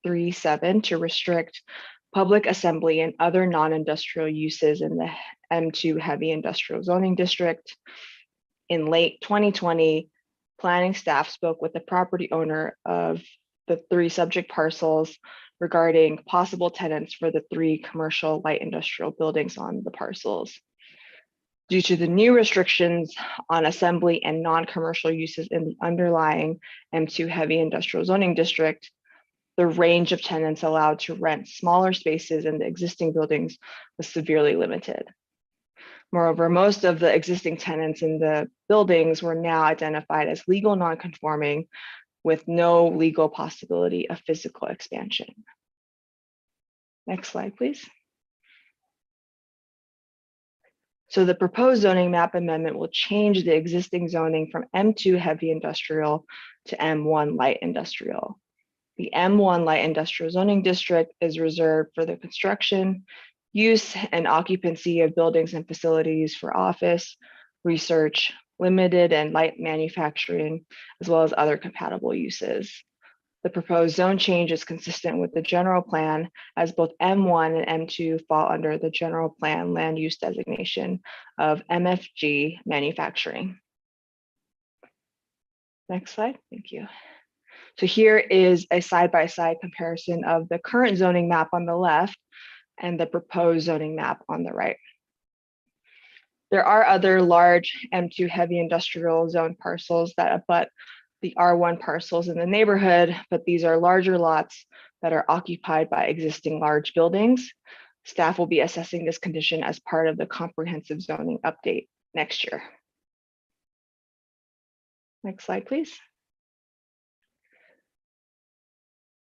3.7 to restrict public assembly and other non-industrial uses in the M2 heavy industrial zoning district. In late 2020, planning staff spoke with the property owner of the 3 subject parcels regarding possible tenants for the 3 commercial light industrial buildings on the parcels. Due to the new restrictions on assembly and non-commercial uses in the underlying M2 heavy industrial zoning district, the range of tenants allowed to rent smaller spaces in the existing buildings was severely limited. Moreover, most of the existing tenants in the buildings were now identified as legal non-conforming with no legal possibility of physical expansion. Next slide, please. So the proposed zoning map amendment will change the existing zoning from M2 heavy industrial to M1 light industrial. The M1 light industrial zoning district is reserved for the construction, use, and occupancy of buildings and facilities for office, research, limited and light manufacturing, as well as other compatible uses. The proposed zone change is consistent with the general plan, as both M1 and M2 fall under the general plan land use designation of MFG manufacturing. Next slide, thank you. So here is a side-by-side comparison of the current zoning map on the left and the proposed zoning map on the right. There are other large M2 heavy industrial zone parcels that abut the R1 parcels in the neighborhood, but these are larger lots that are occupied by existing large buildings. Staff will be assessing this condition as part of the comprehensive zoning update next year. Next slide, please.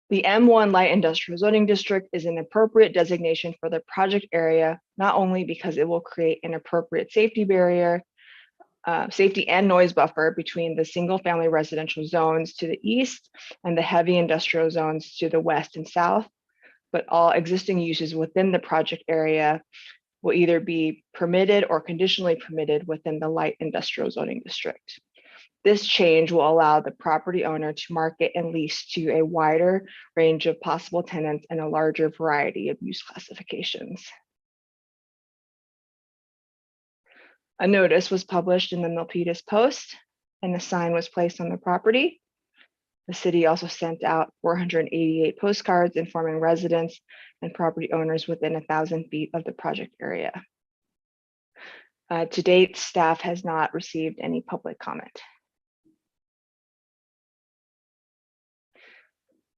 The M1 light industrial zoning district is an appropriate designation for the project area, not only because it will create an appropriate safety barrier, safety and noise buffer between the single family residential zones to the east and the heavy industrial zones to the west and south, but all existing uses within the project area will either be permitted or conditionally permitted within the light industrial zoning district. This change will allow the property owner to market and lease to a wider range of possible tenants and a larger variety of use classifications. A notice was published in the Milpitas Post and a sign was placed on the property. The city also sent out 488 postcards informing residents and property owners within 1,000 feet of the project area. To date, staff has not received any public comment.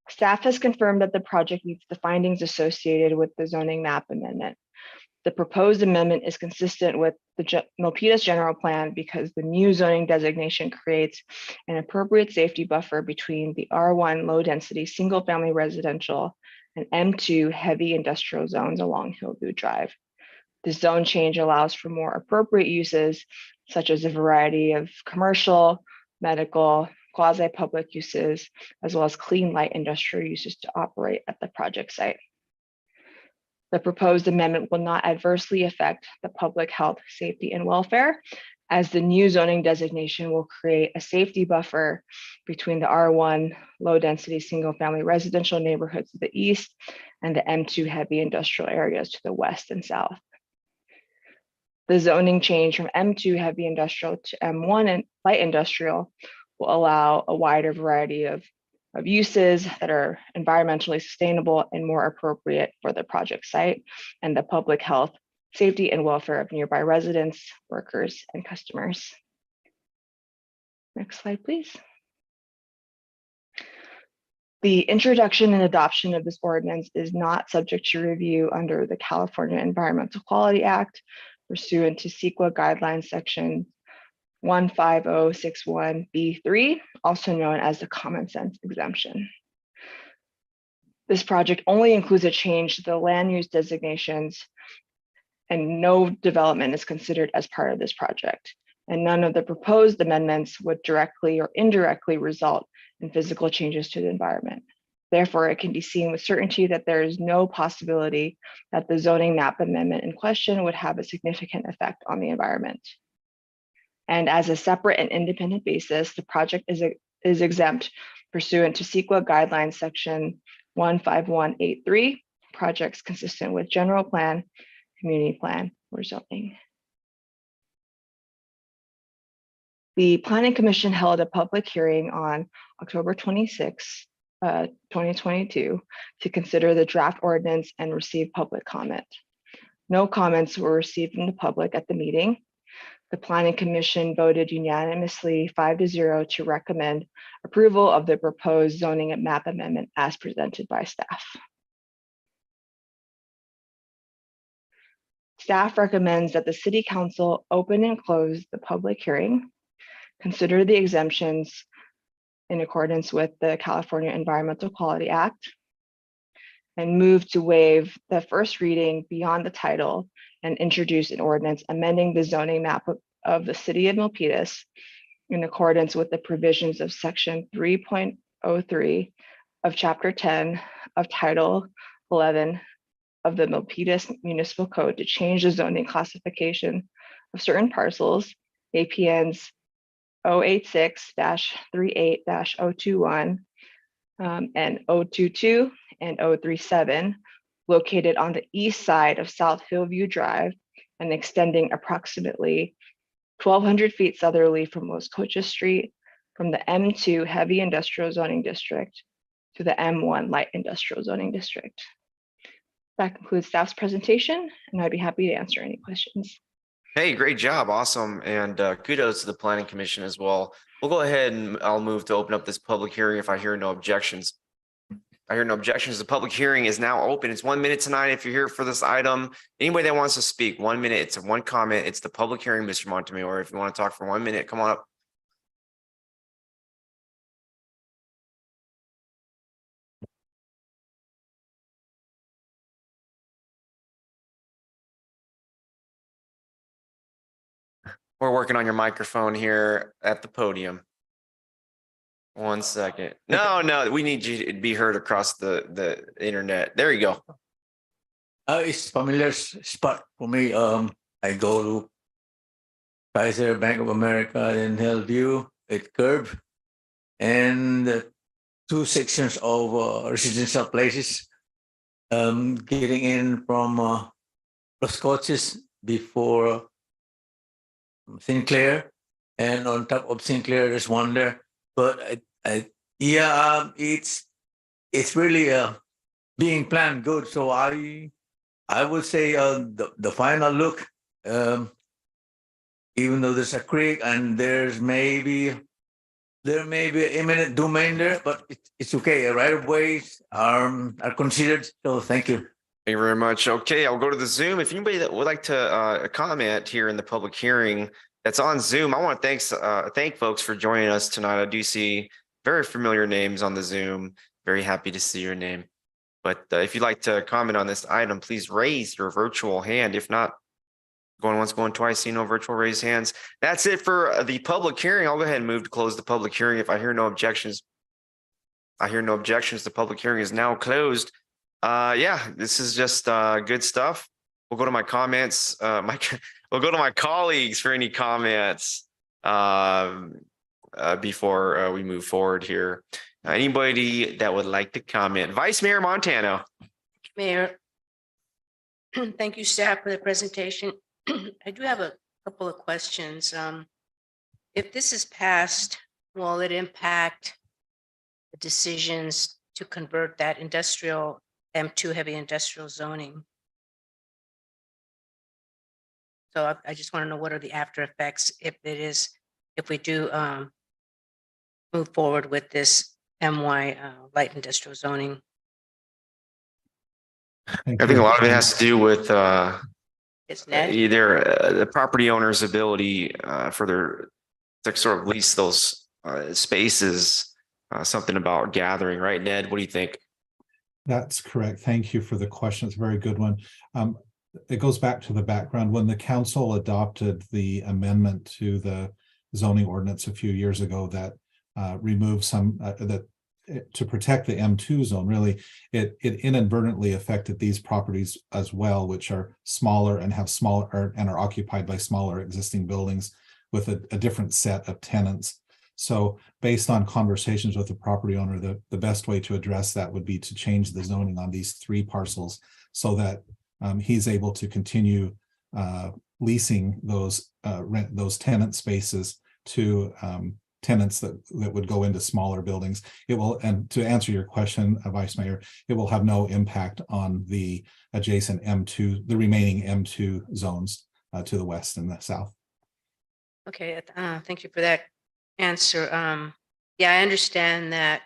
Staff has confirmed that the project meets the findings associated with the zoning map amendment. The proposed amendment is consistent with the Milpitas general plan because the new zoning designation creates an appropriate safety buffer between the R1 low density single family residential and M2 heavy industrial zones along Hillview Drive. The zone change allows for more appropriate uses, such as a variety of commercial, medical, quasi-public uses, as well as clean light industrial uses to operate at the project site. The proposed amendment will not adversely affect the public health, safety, and welfare, as the new zoning designation will create a safety buffer between the R1 low-density single-family residential neighborhoods to the east and the M2 heavy industrial areas to the west and south. The zoning change from M2 heavy industrial to M1 and light industrial will allow a wider variety of uses that are environmentally sustainable and more appropriate for the project site and the public health, safety, and welfare of nearby residents, workers, and customers. Next slide, please. The introduction and adoption of this ordinance is not subject to review under the California Environmental Quality Act pursuant to CEQA guidelines section 15061B3, also known as the common sense exemption. This project only includes a change to the land use designations, and no development is considered as part of this project. And none of the proposed amendments would directly or indirectly result in physical changes to the environment. Therefore, it can be seen with certainty that there is no possibility that the zoning map amendment in question would have a significant effect on the environment. And as a separate and independent basis, the project is exempt pursuant to CEQA guidelines section 15183, projects consistent with general plan, community plan, or zoning. The Planning Commission held a public hearing on October 26, 2022, to consider the draft ordinance and receive public comment. No comments were received from the public at the meeting. The Planning Commission voted unanimously 5-0 to recommend approval of the proposed zoning and map amendment as presented by staff. Staff recommends that the City Council open and close the public hearing, consider the exemptions in accordance with the California Environmental Quality Act, and move to waive the first reading beyond the title and introduce an ordinance amending the zoning map of the City of Milpitas in accordance with the provisions of Section 3.03 of Chapter 10 of Title 11 of the Milpitas Municipal Code to change the zoning classification of certain parcels, APNs 086-38-021 and 022 and 037, located on the east side of South Hillview Drive and extending approximately 1,200 feet southerly from Los Cochas Street from the M2 Heavy Industrial Zoning District to the M1 Light Industrial Zoning District. That concludes staff's presentation, and I'd be happy to answer any questions. Hey, great job. Awesome. And kudos to the Planning Commission as well. We'll go ahead and I'll move to open up this public hearing if I hear no objections. I hear no objections. The public hearing is now open. It's 1 minute tonight. If you're here for this item, anybody that wants to speak, 1 minute, it's one comment. It's the public hearing, Mr. Montemayor. If you want to talk for 1 minute, come on up. We're working on your microphone here at the podium. 1 second. No, we need you to be heard across the internet. There you go. It's familiar spot for me. I go to Kaiser, Bank of America in Hillview at Curb, and 2 sections of residential places. Getting in from Los Cochas before Sinclair, and on top of Sinclair there's one there. But it's really being planned good. So I would say the final look, even though there's a creek and there may be eminent domain there, but it's okay. Right of ways are considered. So thank you. Thank you very much. Okay, I'll go to the Zoom. If anybody that would like to comment here in the public hearing that's on Zoom, I want to thank folks for joining us tonight. I do see very familiar names on the Zoom. Very happy to see your name. But if you'd like to comment on this item, please raise your virtual hand. If not, going once, going twice, see no virtual raised hands. That's it for the public hearing. I'll go ahead and move to close the public hearing. If I hear no objections, the public hearing is now closed. Yeah, this is just good stuff. We'll go to my comments. We'll go to my colleagues for any comments before we move forward here. Anybody that would like to comment? Vice Mayor Montano. Mayor, thank you, staff, for the presentation. I do have a couple of questions. If this is passed, will it impact the decisions to convert that industrial M2 heavy industrial zoning? So I just want to know what are the after effects if we do move forward with this MY light industrial zoning. I think a lot of it has to do with either the property owner's ability for their to sort of lease those spaces. Something about gathering, right, Ned? What do you think? That's correct. Thank you for the question. It's a very good one. It goes back to the background. When the council adopted the amendment to the zoning ordinance a few years ago that removed some to protect the M2 zone, really, it inadvertently affected these properties as well, which are smaller and have smaller and are occupied by smaller existing buildings with a different set of tenants. So based on conversations with the property owner, the best way to address that would be to change the zoning on these 3 parcels so that he's able to continue leasing those tenant spaces to tenants that would go into smaller buildings. It will, and to answer your question, Vice Mayor, it will have no impact on the adjacent M2, the remaining M2 zones to the west and the south. Okay, thank you for that answer. Yeah, I understand that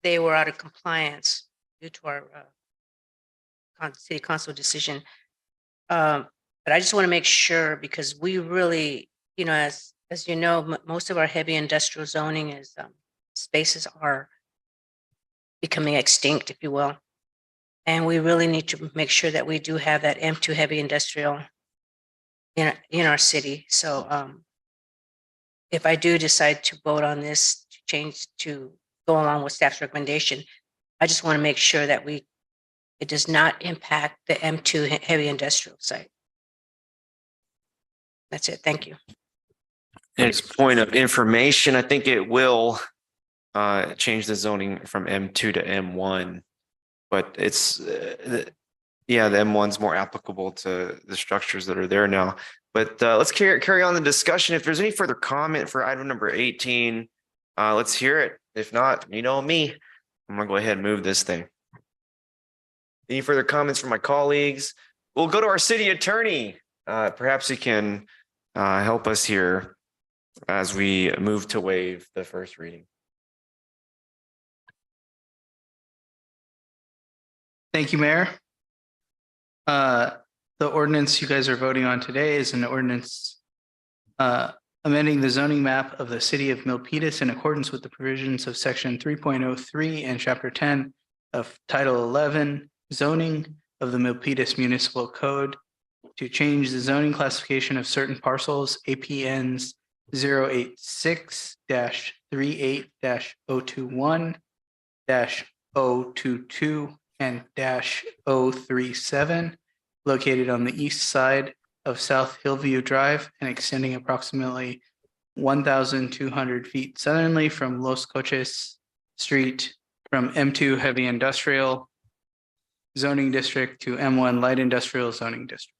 they were out of compliance due to our city council decision. But I just want to make sure, because we really, as you know, most of our heavy industrial zoning is spaces are becoming extinct, if you will. And we really need to make sure that we do have that M2 heavy industrial in our city. So if I do decide to vote on this to change to go along with staff's recommendation, I just want to make sure that it does not impact the M2 heavy industrial site. That's it. Thank you. It's point of information. I think it will change the zoning from M2 to M1, but it's yeah, the M1's more applicable to the structures that are there now. But let's carry on the discussion. If there's any further comment for item number 18, let's hear it. If not, you know me, I'm gonna go ahead and move this thing. Any further comments from my colleagues? We'll go to our city attorney. Perhaps he can help us here as we move to waive the first reading. Thank you, Mayor. The ordinance you guys are voting on today is an ordinance amending the zoning map of the city of Milpitas in accordance with the provisions of section 3.03 and chapter 10 of title 11 zoning of the Milpitas Municipal Code to change the zoning classification of certain parcels, APNs 086-38-021-022 and -037, located on the east side of South Hillview Drive and extending approximately 1,200 feet southerly from Los Coches Street from M2 Heavy Industrial Zoning District to M1 Light Industrial Zoning District.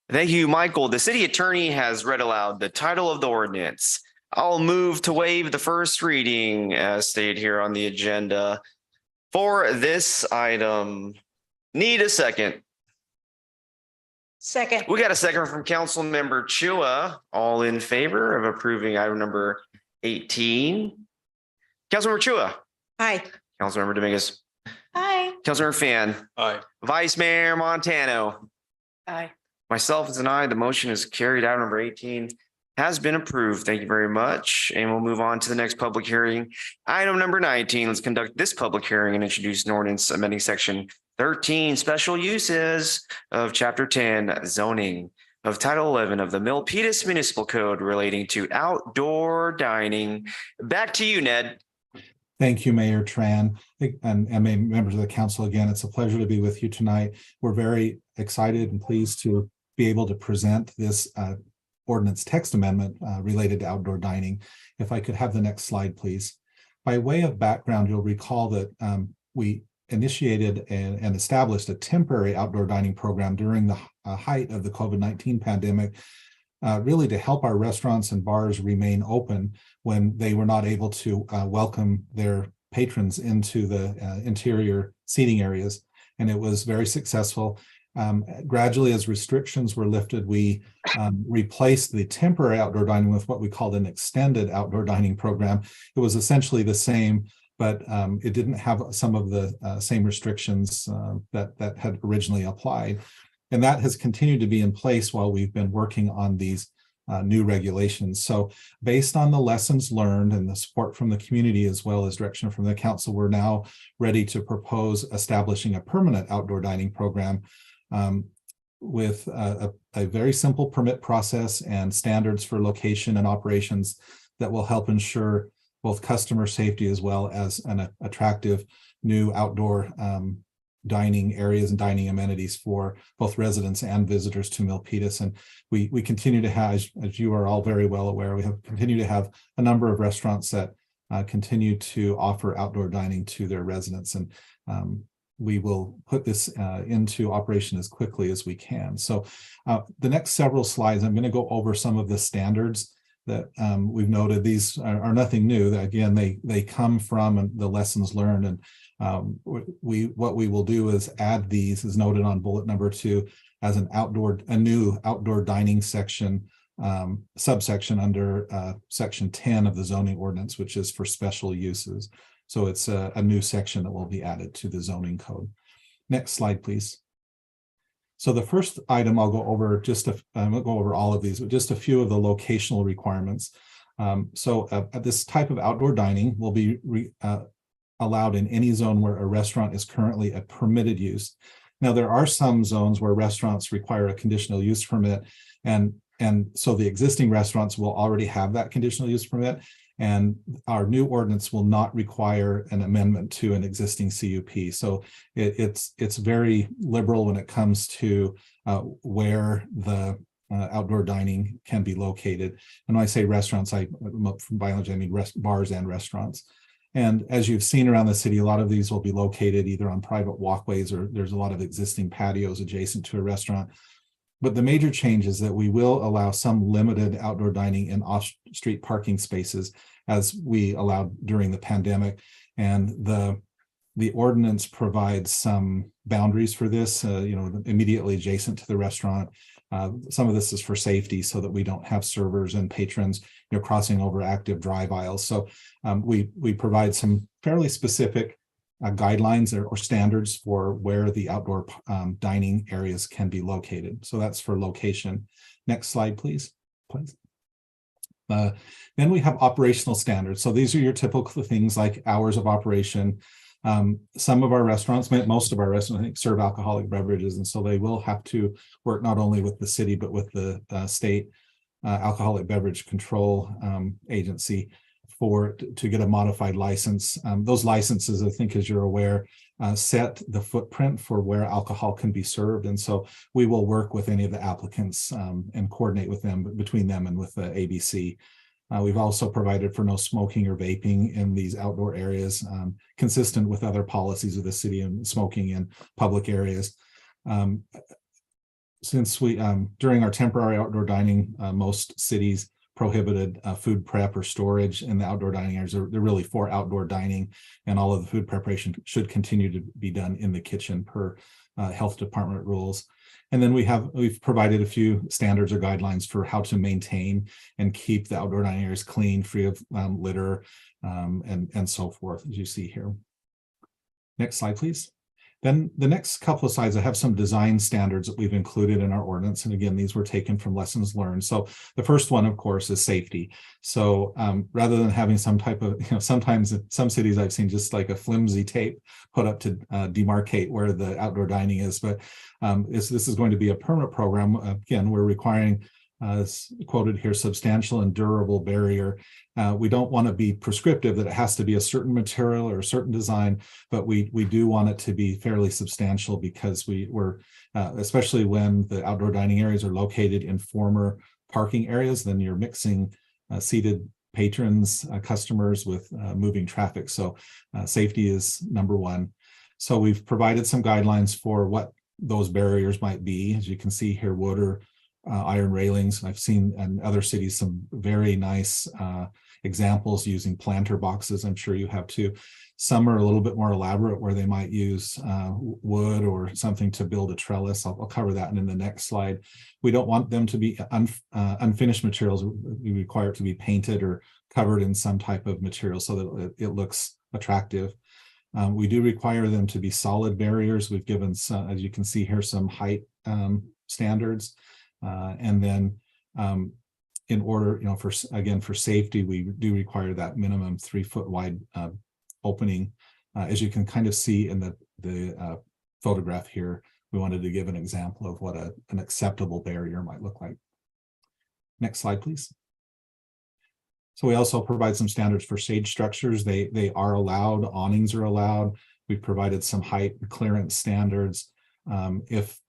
Thank you, Michael. The city attorney has read aloud the title of the ordinance. I'll move to waive the first reading as stated here on the agenda for this item. Need a second. Second. We got a second from Council Member Chua. All in favor of approving item number 18? Councilmember Chua. Aye. Councilmember Dominguez. Aye. Councilmember Fan. Aye. Vice Mayor Montano. Aye. Myself as an aye, the motion is carried. Item number 18 has been approved. Thank you very much. And we'll move on to the next public hearing. Item number 19, let's conduct this public hearing and introduce an ordinance amending section 13, special uses of chapter 10, zoning of title 11 of the Milpitas Municipal Code relating to outdoor dining. Back to you, Ned. Thank you, Mayor Tran, and members of the council. Again, it's a pleasure to be with you tonight. We're very excited and pleased to be able to present this ordinance text amendment related to outdoor dining. If I could have the next slide, please. By way of background, you'll recall that we initiated and established a temporary outdoor dining program during the height of the COVID-19 pandemic, really to help our restaurants and bars remain open when they were not able to welcome their patrons into the interior seating areas. And it was very successful. Gradually, as restrictions were lifted, we replaced the temporary outdoor dining with what we called an extended outdoor dining program. It was essentially the same, but it didn't have some of the same restrictions that had originally applied. And that has continued to be in place while we've been working on these new regulations. So based on the lessons learned and the support from the community as well as direction from the council, we're now ready to propose establishing a permanent outdoor dining program with a very simple permit process and standards for location and operations that will help ensure both customer safety as well as an attractive new outdoor dining areas and dining amenities for both residents and visitors to Milpitas. And we continue to have, as you are all very well aware, we continue to have a number of restaurants that continue to offer outdoor dining to their residents. And we will put this into operation as quickly as we can. So the next several slides, I'm going to go over some of the standards that we've noted. These are nothing new. Again, they come from the lessons learned, and what we will do is add these, as noted on bullet number 2, as a new outdoor dining section, subsection under section 10 of the zoning ordinance, which is for special uses. So it's a new section that will be added to the zoning code. Next slide, please. So the first item I'll go over, I won't go over all of these, but just a few of the locational requirements. This type of outdoor dining will be allowed in any zone where a restaurant is currently a permitted use. Now, there are some zones where restaurants require a conditional use permit, and so the existing restaurants will already have that conditional use permit, and our new ordinance will not require an amendment to an existing CUP. So it's very liberal when it comes to where the outdoor dining can be located. And when I say restaurants, from biology, I mean bars and restaurants. And as you've seen around the city, a lot of these will be located either on private walkways, or there's a lot of existing patios adjacent to a restaurant. But the major change is that we will allow some limited outdoor dining in off-street parking spaces, as we allowed during the pandemic. And the ordinance provides some boundaries for this, immediately adjacent to the restaurant. Some of this is for safety, so that we don't have servers and patrons, crossing over active drive aisles. So we provide some fairly specific guidelines or standards for where the outdoor dining areas can be located. So that's for location. Next slide, please. Then we have operational standards. So these are your typical things like hours of operation. Some of our restaurants, most of our restaurants, I think, serve alcoholic beverages, and so they will have to work not only with the city, but with the state alcoholic beverage control agency to get a modified license. Those licenses, I think, as you're aware, set the footprint for where alcohol can be served. And so we will work with any of the applicants and coordinate with them, between them and with the ABC. We've also provided for no smoking or vaping in these outdoor areas, consistent with other policies of the city and smoking in public areas. Since during our temporary outdoor dining, most cities prohibited food prep or storage in the outdoor dining areas. They're really for outdoor dining, and all of the food preparation should continue to be done in the kitchen per health department rules. And then we've provided a few standards or guidelines for how to maintain and keep the outdoor dining areas clean, free of litter, and so forth, as you see here. Next slide, please. Then the next couple of slides, I have some design standards that we've included in our ordinance. And again, these were taken from lessons learned. So the first one, of course, is safety. So rather than having some type of, sometimes in some cities I've seen just like a flimsy tape put up to demarcate where the outdoor dining is. But this is going to be a permanent program. Again, we're requiring, as quoted here, substantial and durable barrier. We don't want to be prescriptive that it has to be a certain material or a certain design, but we do want it to be fairly substantial, because we're especially when the outdoor dining areas are located in former parking areas, then you're mixing seated patrons, customers with moving traffic. So safety is number one. So we've provided some guidelines for what those barriers might be. As you can see here, wood or iron railings. I've seen in other cities some very nice examples using planter boxes. I'm sure you have too. Some are a little bit more elaborate, where they might use wood or something to build a trellis. I'll cover that in the next slide. We don't want them to be unfinished materials. We require it to be painted or covered in some type of material so that it looks attractive. We do require them to be solid barriers. We've given some, as you can see here, some height standards. And then in order, for safety, we do require that minimum 3-foot wide opening. As you can kind of see in the photograph here, we wanted to give an example of what an acceptable barrier might look like. Next slide, please. So we also provide some standards for shade structures. They are allowed, awnings are allowed. we provided some height and clearance standards. If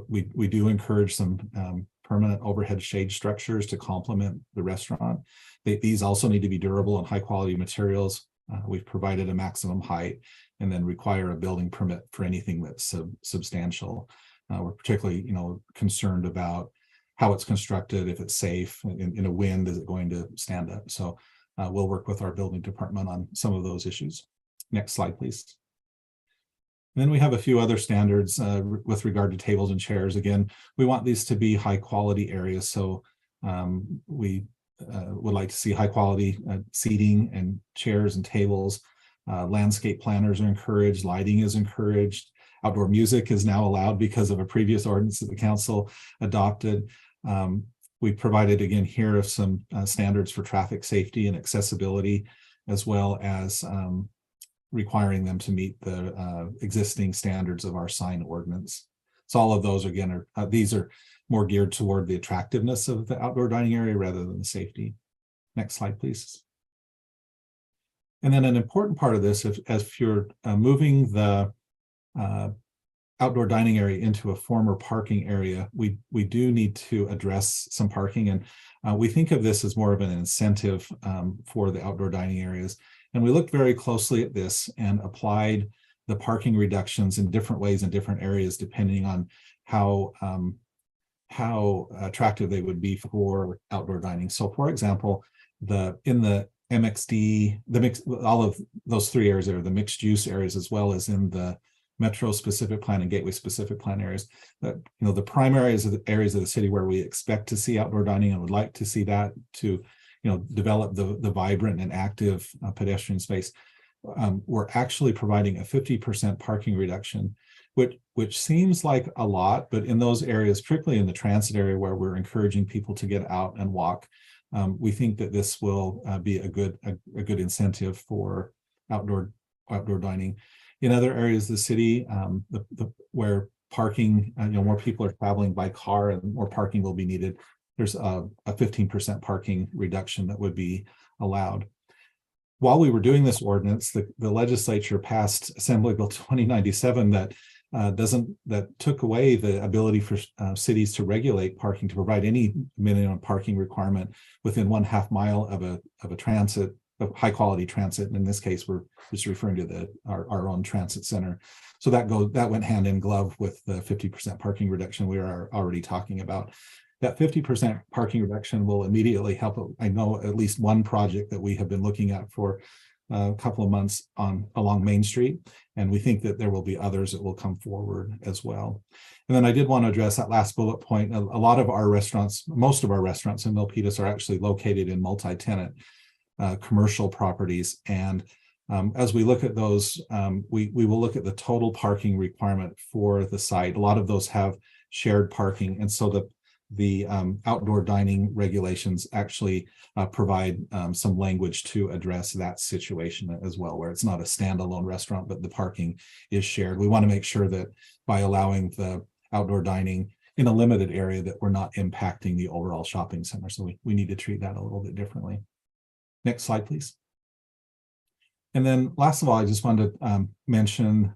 we do encourage some permanent overhead shade structures to complement the restaurant. These also need to be durable and high quality materials. We've provided a maximum height and then require a building permit for anything that's substantial. We're particularly, concerned about how it's constructed, if it's safe, in a wind, is it going to stand up? So we'll work with our building department on some of those issues. Next slide, please. And then we have a few other standards with regard to tables and chairs. Again, we want these to be high quality areas. So we would like to see high quality seating and chairs and tables. Landscape planners are encouraged, lighting is encouraged. Outdoor music is now allowed because of a previous ordinance that the council adopted. We provided again here some standards for traffic safety and accessibility, as well as requiring them to meet the existing standards of our sign ordinance. So all of those again are these are more geared toward the attractiveness of the outdoor dining area rather than the safety. Next slide, please. And then an important part of this, if you're moving the outdoor dining area into a former parking area, we do need to address some parking, and we think of this as more of an incentive for the outdoor dining areas. And we looked very closely at this and applied the parking reductions in different ways in different areas, depending on how attractive they would be for outdoor dining. So, for example, in the MXD, all of those three areas are the mixed use areas, as well as in the Metro specific plan and Gateway specific plan areas. That the primary areas of the city where we expect to see outdoor dining and would like to see that to develop the vibrant and active pedestrian space. We're actually providing a 50% parking reduction, which seems like a lot, but in those areas, particularly in the transit area where we're encouraging people to get out and walk, we think that this will be a good incentive for outdoor dining. In other areas of the city, where parking, more people are traveling by car and more parking will be needed, there's a 15% parking reduction that would be allowed. While we were doing this ordinance, the legislature passed Assembly Bill 2097 that took away the ability for cities to regulate parking, to provide any minimum parking requirement within 1/2 mile of a transit, of high quality transit. And in this case, we're just referring to our own transit center. So that went hand in glove with the 50% parking reduction we are already talking about. That 50% parking reduction will immediately help. I know at least one project that we have been looking at for a couple of months along Main Street, and we think that there will be others that will come forward as well. And then I did want to address that last bullet point. A lot of our restaurants, most of our restaurants in Milpitas are actually located in multi-tenant commercial properties, and as we look at those, we will look at the total parking requirement for the site. A lot of those have shared parking, and so the outdoor dining regulations actually provide some language to address that situation as well, where it's not a standalone restaurant, but the parking is shared. We want to make sure that by allowing the outdoor dining in a limited area, that we're not impacting the overall shopping center. So we need to treat that a little bit differently. Next slide, please. And then last of all, I just wanted to mention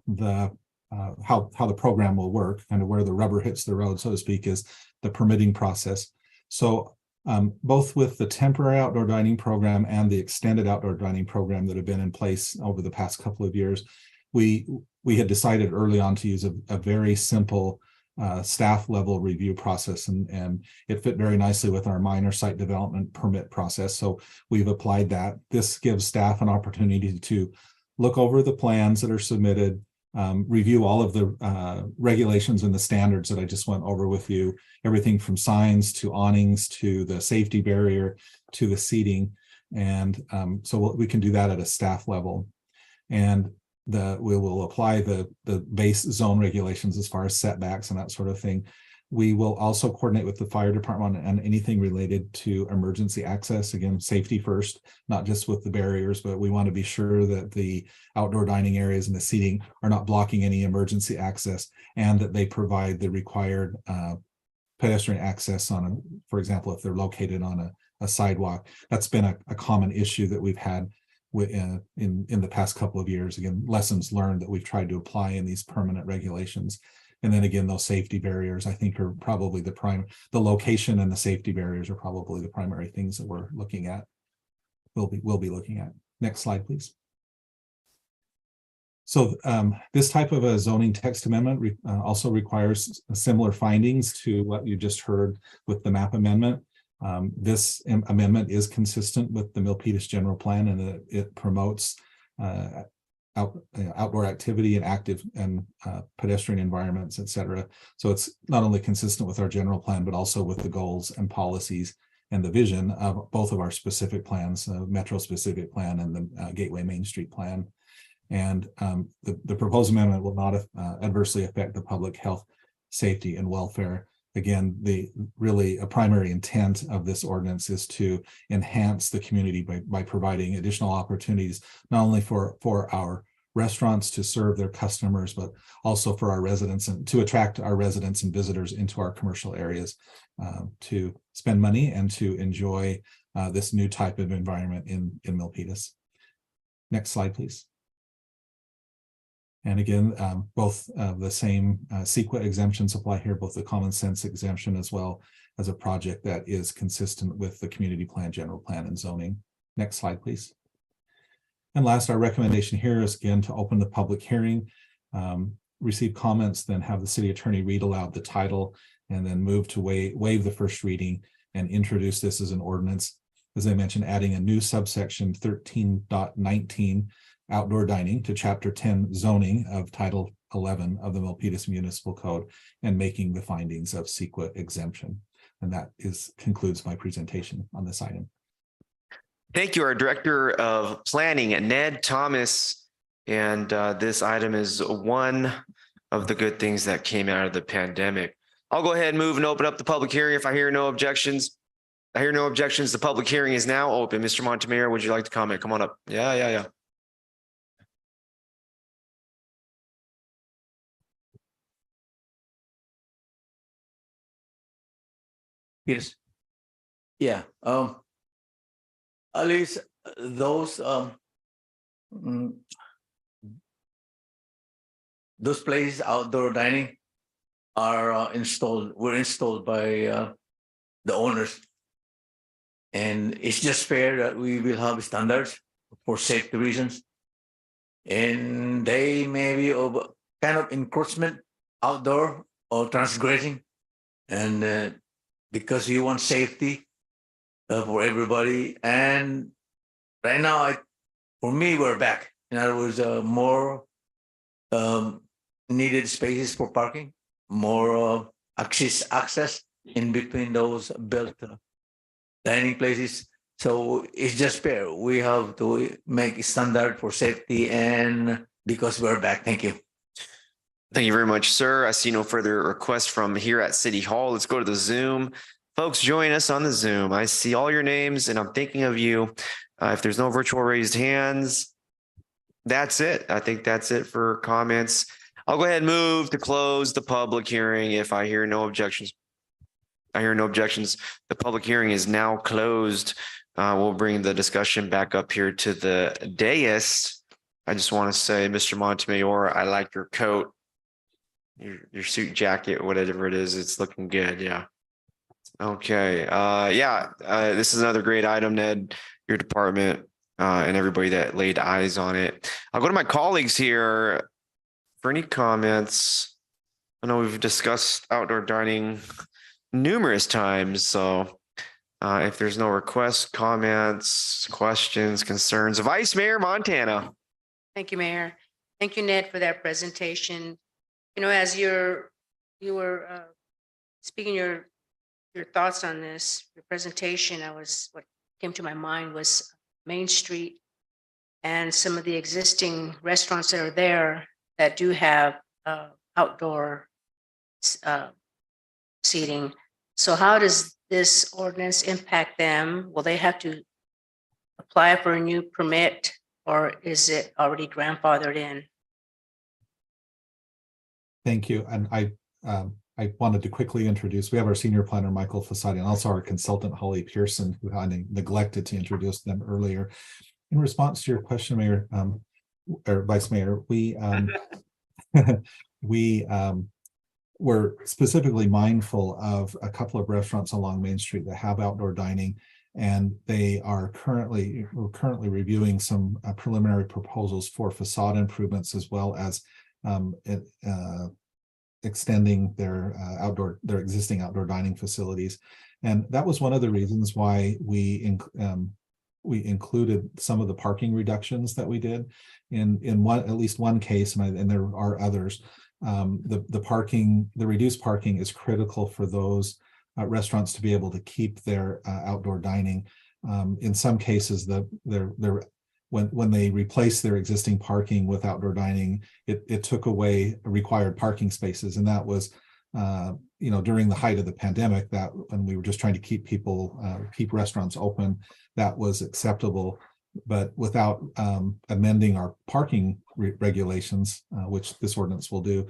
how the program will work, kind of where the rubber hits the road, so to speak, is the permitting process. So both with the temporary outdoor dining program and the extended outdoor dining program that have been in place over the past couple of years, we had decided early on to use a very simple staff level review process, and it fit very nicely with our minor site development permit process. So we've applied that. This gives staff an opportunity to look over the plans that are submitted, review all of the regulations and the standards that I just went over with you, everything from signs to awnings to the safety barrier to the seating. And so we can do that at a staff level. And we will apply the base zone regulations as far as setbacks and that sort of thing. We will also coordinate with the fire department and anything related to emergency access. Again, safety first, not just with the barriers, but we want to be sure that the outdoor dining areas and the seating are not blocking any emergency access, and that they provide the required pedestrian access for example, if they're located on a sidewalk. That's been a common issue that we've had in the past couple of years. Again, lessons learned that we've tried to apply in these permanent regulations. And then again, those safety barriers, I think, are probably the location and the safety barriers are probably the primary things that we're looking at. We'll be looking at. Next slide, please. So this type of a zoning text amendment also requires similar findings to what you just heard with the map amendment. This amendment is consistent with the Milpitas general plan, and it promotes outdoor activity and active and pedestrian environments, et cetera. So it's not only consistent with our general plan, but also with the goals and policies and the vision of both of our specific plans, Metro specific plan and the Gateway Main Street plan. And the proposed amendment will not adversely affect the public health, safety, and welfare. Again, a primary intent of this ordinance is to enhance the community by providing additional opportunities, not only for our restaurants to serve their customers, but also for our residents and to attract our residents and visitors into our commercial areas to spend money and to enjoy this new type of environment in Milpitas. Next slide, please. And again, both the same CEQA exemptions apply here, both the common sense exemption as well as a project that is consistent with the community plan, general plan, and zoning. Next slide, please. And last, our recommendation here is again to open the public hearing, receive comments, then have the city attorney read aloud the title, and then move to waive the first reading and introduce this as an ordinance. As I mentioned, adding a new subsection 13.19 outdoor dining to chapter 10 zoning of title 11 of the Milpitas Municipal Code and making the findings of CEQA exemption. And that concludes my presentation on this item. Thank you, our Director of Planning, Ned Thomas. And this item is one of the good things that came out of the pandemic. I'll go ahead and move and open up the public hearing if I hear no objections. I hear no objections. The public hearing is now open. Mr. Montemayor, would you like to comment? Come on up. Yeah. Yes. Yeah. At least those places outdoor dining are were installed by the owners, and it's just fair that we will have standards for safety reasons, and they may be of kind of encroachment outdoor or transgressing, and because you want safety for everybody. And right now, for me, we're back. In other words, more needed spaces for parking, more access in between those built dining places. So it's just fair. We have to make a standard for safety, and because we're back. Thank you. Thank you very much, sir. I see no further requests from here at City Hall. Let's go to the Zoom. Folks, join us on the Zoom. I see all your names and I'm thinking of you. If there's no virtual raised hands, that's it. I think that's it for comments. I'll go ahead and move to close the public hearing if I hear no objections. I hear no objections. The public hearing is now closed. We'll bring the discussion back up here to the dais. I just want to say, Mr. Montemayor, I like your coat. Your suit jacket, whatever it is, it's looking good. Yeah. Okay. This is another great item, Ned, your department, and everybody that laid eyes on it. I'll go to my colleagues here for any comments. I know we've discussed outdoor dining numerous times. So if there's no requests, comments, questions, concerns, Vice Mayor Montana. Thank you, Mayor. Thank you, Ned, for that presentation. You know, as you were speaking your thoughts on this, your presentation, what came to my mind was Main Street and some of the existing restaurants that are there that do have outdoor seating. So how does this ordinance impact them? Will they have to apply for a new permit, or is it already grandfathered in? Thank you. And I wanted to quickly introduce, we have our senior planner, Michael Fasadi, and also our consultant, Holly Pearson, who I neglected to introduce them earlier. In response to your question, Mayor, or Vice Mayor, we were specifically mindful of a couple of restaurants along Main Street that have outdoor dining, and we're currently reviewing some preliminary proposals for facade improvements as well as extending their existing outdoor dining facilities. And that was one of the reasons why we included some of the parking reductions that we did in at least one case, and there are others. The reduced parking is critical for those restaurants to be able to keep their outdoor dining. In some cases, when they replaced their existing parking with outdoor dining, it took away required parking spaces, and that was during the height of the pandemic, that when we were just trying to keep restaurants open, that was acceptable. But without amending our parking regulations, which this ordinance will do,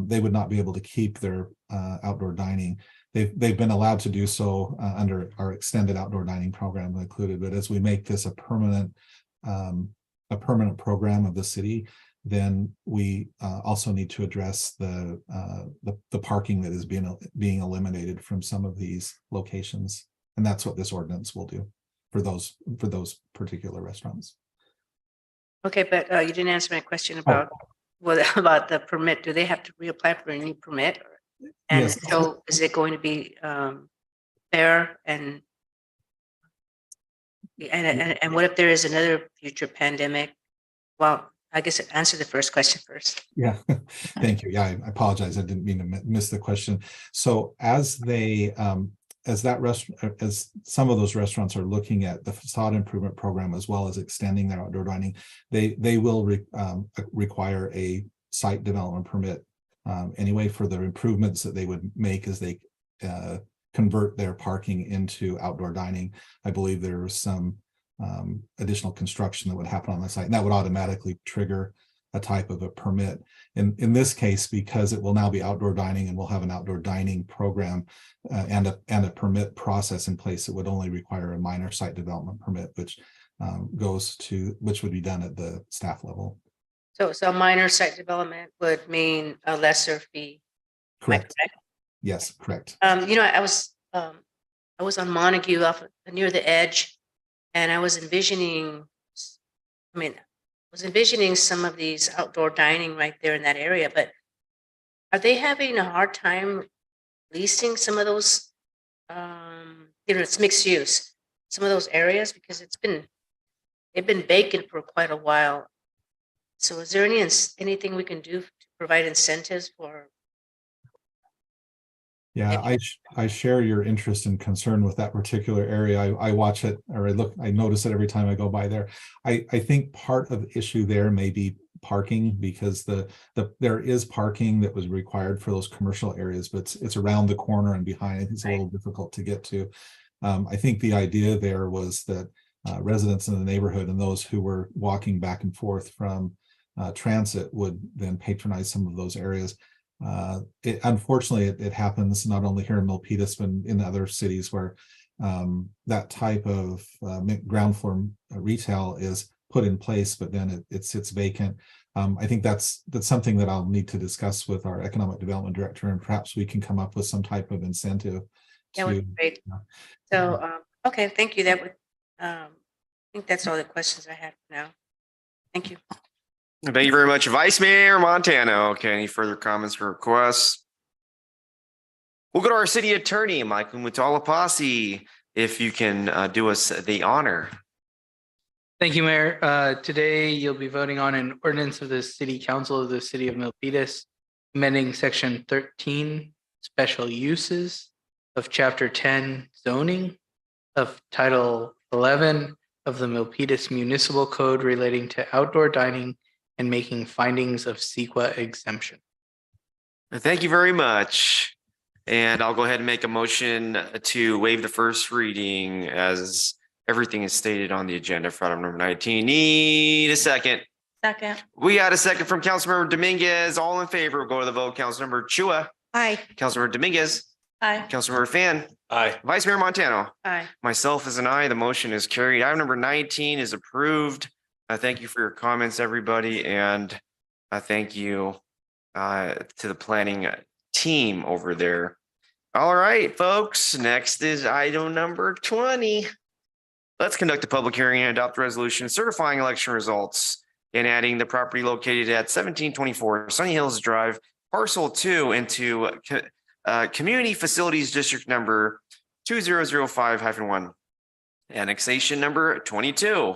they would not be able to keep their outdoor dining. They've been allowed to do so under our extended outdoor dining program included. But as we make this a permanent program of the city, then we also need to address the parking that is being eliminated from some of these locations, and that's what this ordinance will do for those particular restaurants. Okay, but you didn't answer my question about about the permit. Do they have to reapply for a new permit? And Yes. so is it going to be fair and what if there is another future pandemic? Well, I guess answer the first question first. Yeah, thank you. Yeah, I apologize. I didn't mean to miss the question. So as some of those restaurants are looking at the facade improvement program as well as extending their outdoor dining, they will require a site development permit anyway for the improvements that they would make as they convert their parking into outdoor dining. I believe there was some additional construction that would happen on the site, and that would automatically trigger a type of a permit. In this case, because it will now be outdoor dining and we'll have an outdoor dining program and a permit process in place, it would only require a minor site development permit, which would be done at the staff level. So minor site development would mean a lesser fee. Correct. Yes, correct. I was on Montague near the edge, and I was envisioning some of these outdoor dining right there in that area, but are they having a hard time leasing some of those, it's mixed use, some of those areas, because they've been vacant for quite a while. So is there anything we can do to provide incentives for? Yeah, I share your interest and concern with that particular area. I watch it, or I notice it every time I go by there. I think part of the issue there may be parking, because there is parking that was required for those commercial areas, but it's around the corner and behind. It's a little difficult to get to. I think the idea there was that residents in the neighborhood and those who were walking back and forth from transit would then patronize some of those areas. Unfortunately, it happens not only here in Milpitas, but in other cities where that type of ground floor retail is put in place, but then it sits vacant. I think that's something that I'll need to discuss with our economic development director, and perhaps we can come up with some type of incentive. That would be great. So, okay, thank you. I think that's all the questions I have now. Thank you. Thank you very much, Vice Mayor Montano. Okay, any further comments or requests? We'll go to our city attorney, Michael Mutalapasi, if you can do us the honor. Thank you, Mayor. Today, you'll be voting on an ordinance of the City Council of the City of Milpitas, amending Section 13, Special Uses of Chapter 10, Zoning of Title 11 of the Milpitas Municipal Code relating to outdoor dining and making findings of CEQA exemption. Thank you very much. And I'll go ahead and make a motion to waive the first reading as everything is stated on the agenda for item number 19. Need a second. Second. We got a second from Councilmember Dominguez. All in favor, go to the vote. Councilmember Chua. Aye. Councilmember Dominguez. Aye. Councilmember Fan, Aye. Vice Mayor Montano. Aye. Myself as an aye, the motion is carried. Item number 19 is approved. Thank you for your comments, everybody, and thank you to the planning team over there. All right, folks, next is item number 20. Let's conduct a public hearing and adopt a resolution certifying election results and adding the property located at 1724 Sunny Hills Drive, parcel 2 into Community Facilities District number 2005-1, annexation number 22.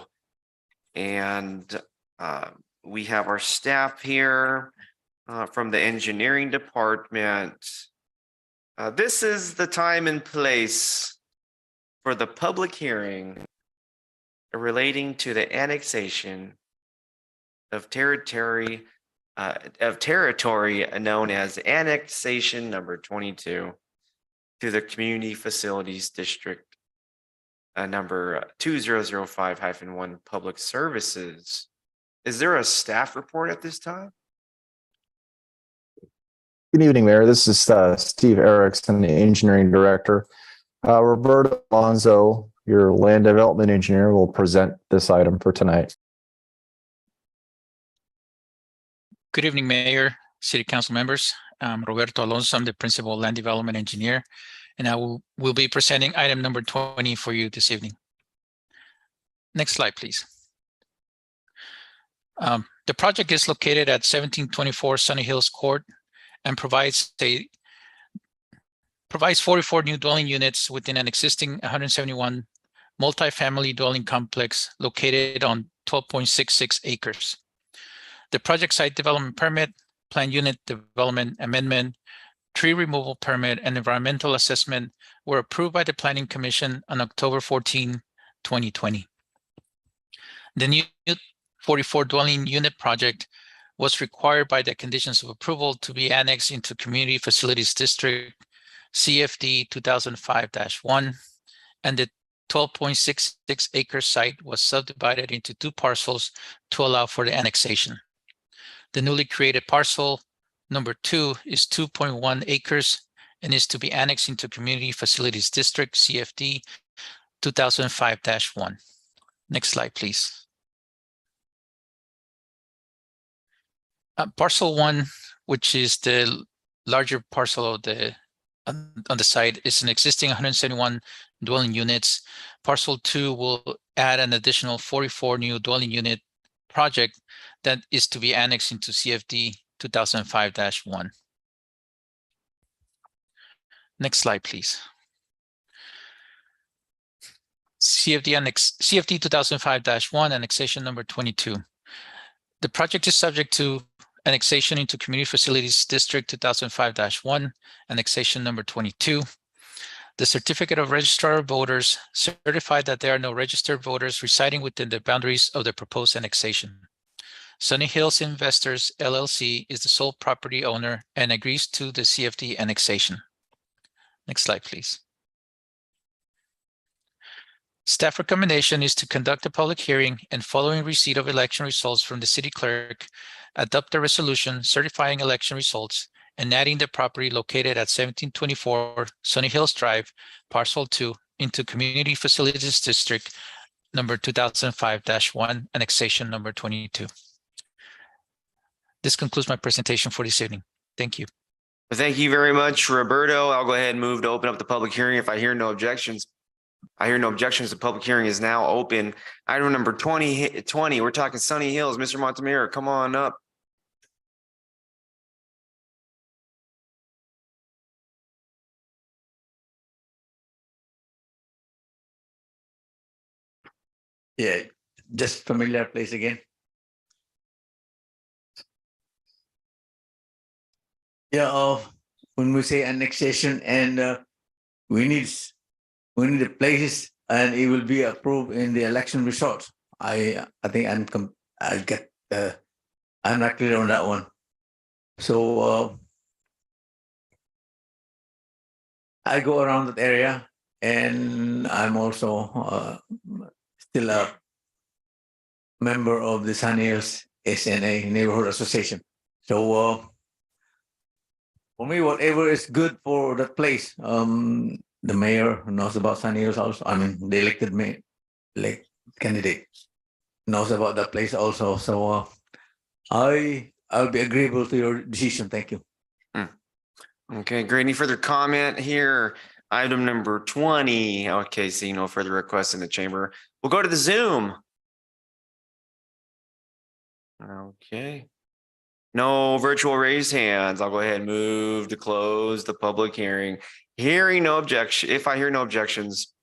And we have our staff here from the engineering department. This is the time and place for the public hearing relating to the annexation of territory known as annexation number 22 to the Community Facilities District number 2005-1 Public Services. Is there a staff report at this time? Good evening, Mayor. This is Steve Erickson, the Engineering Director. Roberto Alonso, your Land Development Engineer, will present this item for tonight. Good evening, Mayor, City Council members. Roberto Alonso, I'm the Principal Land Development Engineer, and I will be presenting item number 20 for you this evening. Next slide, please. The project is located at 1724 Sunny Hills Court and provides 44 new dwelling units within an existing 171 multifamily dwelling complex located on 12.66 acres. The project site development permit, plan unit development amendment, tree removal permit, and environmental assessment were approved by the Planning Commission on October 14, 2020. The new 44 dwelling unit project was required by the conditions of approval to be annexed into Community Facilities District CFD 2005-1, and the 12.66 acre site was subdivided into 2 parcels to allow for the annexation. The newly created parcel number 2 is 2.1 acres and is to be annexed into Community Facilities District CFD 2005-1. Next slide, please. Parcel 1, which is the larger parcel of on the site, is an existing 171 dwelling units. Parcel 2 will add an additional 44 new dwelling unit project that is to be annexed into CFD 2005-1. Next slide, please. CFD 2005-1, annexation number 22. The project is subject to annexation into Community Facilities District 2005-1, annexation number 22. The certificate of registrar of voters certified that there are no registered voters residing within the boundaries of the proposed annexation. Sunny Hills Investors LLC is the sole property owner and agrees to the CFD annexation. Next slide, please. Staff recommendation is to conduct a public hearing and, following receipt of election results from the city clerk, adopt a resolution certifying election results and adding the property located at 1724 Sunny Hills Drive, parcel 2, into Community Facilities District number 2005-1, annexation number 22. This concludes my presentation for this evening. Thank you. Thank you very much, Roberto. I'll go ahead and move to open up the public hearing if I hear no objections. I hear no objections. The public hearing is now open. Item number 20, we're talking Sunny Hills. Mr. Montemiro, come on up. Yeah, just familiar place again. Yeah, when we say annexation and we need the places and it will be approved in the election results. I think I'm not clear on that one. So I go around that area, and I'm also still a member of the Sunny Hills SNA Neighborhood Association. So For me, whatever is good for that place. The mayor knows about San Diego also. I mean, the elected mayor, like candidate knows about that place also. So I'll be agreeable to your decision. Thank you. Okay, great. Any further comment here? Item number 20. Okay, seeing no further requests in the chamber. We'll go to the Zoom. Okay. No virtual raised hands. I'll go ahead and move to close the public hearing. Hearing no objection, if I hear no objections.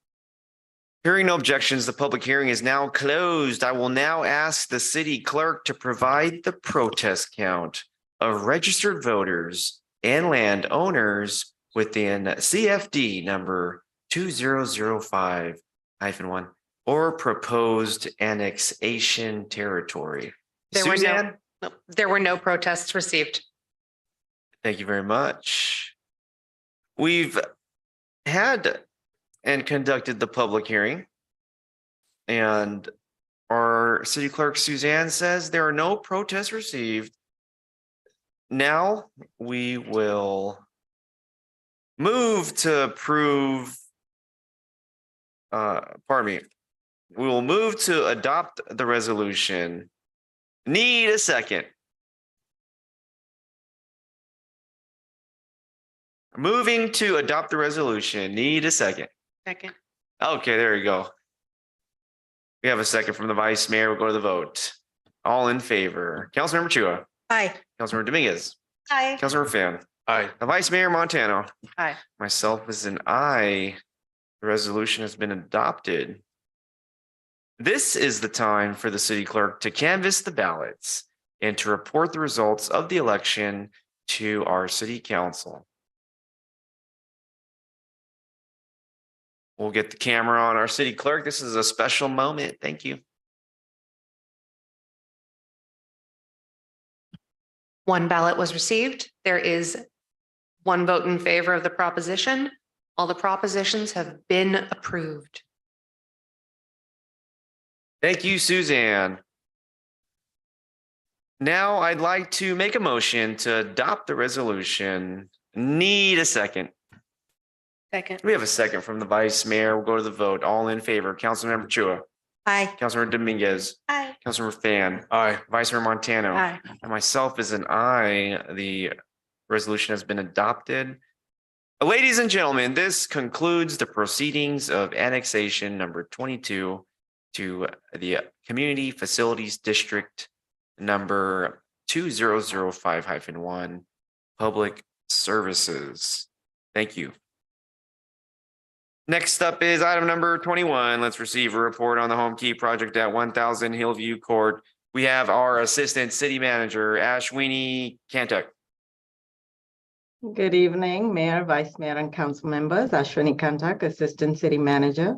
Hearing no objections, the public hearing is now closed. I will now ask the city clerk to provide the protest count of registered voters and landowners within CFD number 2005-1 or proposed annexation territory. There were Suzanne? There were no protests received. Thank you very much. We've had and conducted the public hearing. And our city clerk Suzanne says there are no protests received. Now we will move to approve, pardon me. We will move to adopt the resolution. Need a second. Moving to adopt the resolution. Need a second. Second. Okay, there you go. We have a second from the vice mayor. We'll go to the vote. All in favor. Councilmember Chua. Aye. Councilmember Dominguez. Aye. Councilmember Fan. Aye. The vice mayor Montano. Aye. Myself is an aye. The resolution has been adopted. This is the time for the city clerk to canvass the ballots and to report the results of the election to our city council. We'll get the camera on our city clerk. This is a special moment. Thank you. One ballot was received. There is one vote in favor of the proposition. All the propositions have been approved. Thank you, Suzanne. Now I'd like to make a motion to adopt the resolution. Need a second. Second. We have a second from the vice mayor. We'll go to the vote. All in favor. Councilmember Chua. Aye. Councilmember Dominguez. Aye. Councilmember Fan. Aye. Vice Mayor Montano. Aye. And myself is an aye. The resolution has been adopted. Ladies and gentlemen, this concludes the proceedings of annexation number 22 to the Community Facilities District number 2005-1, Public Services. Thank you. Next up is item number 21. Let's receive a report on the home key project at 1000 Hillview Court. We have our Assistant City Manager, Ashwini Kantak. Good evening, Mayor, Vice Mayor, and Council members. Ashwini Kantak, Assistant City Manager.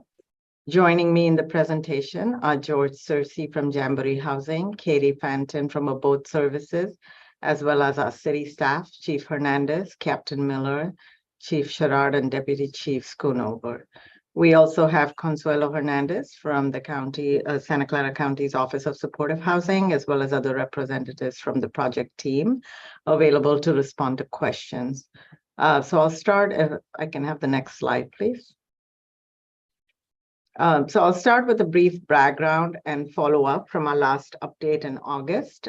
Joining me in the presentation are George Searcy from Jamboree Housing, Katie Fanton from Abode Services, as well as our city staff, Chief Hernandez, Captain Miller, Chief Sherrod, and Deputy Chief Schoonover. We also have Consuelo Hernandez from the county, Santa Clara County's Office of Supportive Housing, as well as other representatives from the project team available to respond to questions. So I'll start, if I can have the next slide, please. So I'll start with a brief background and follow up from our last update in August.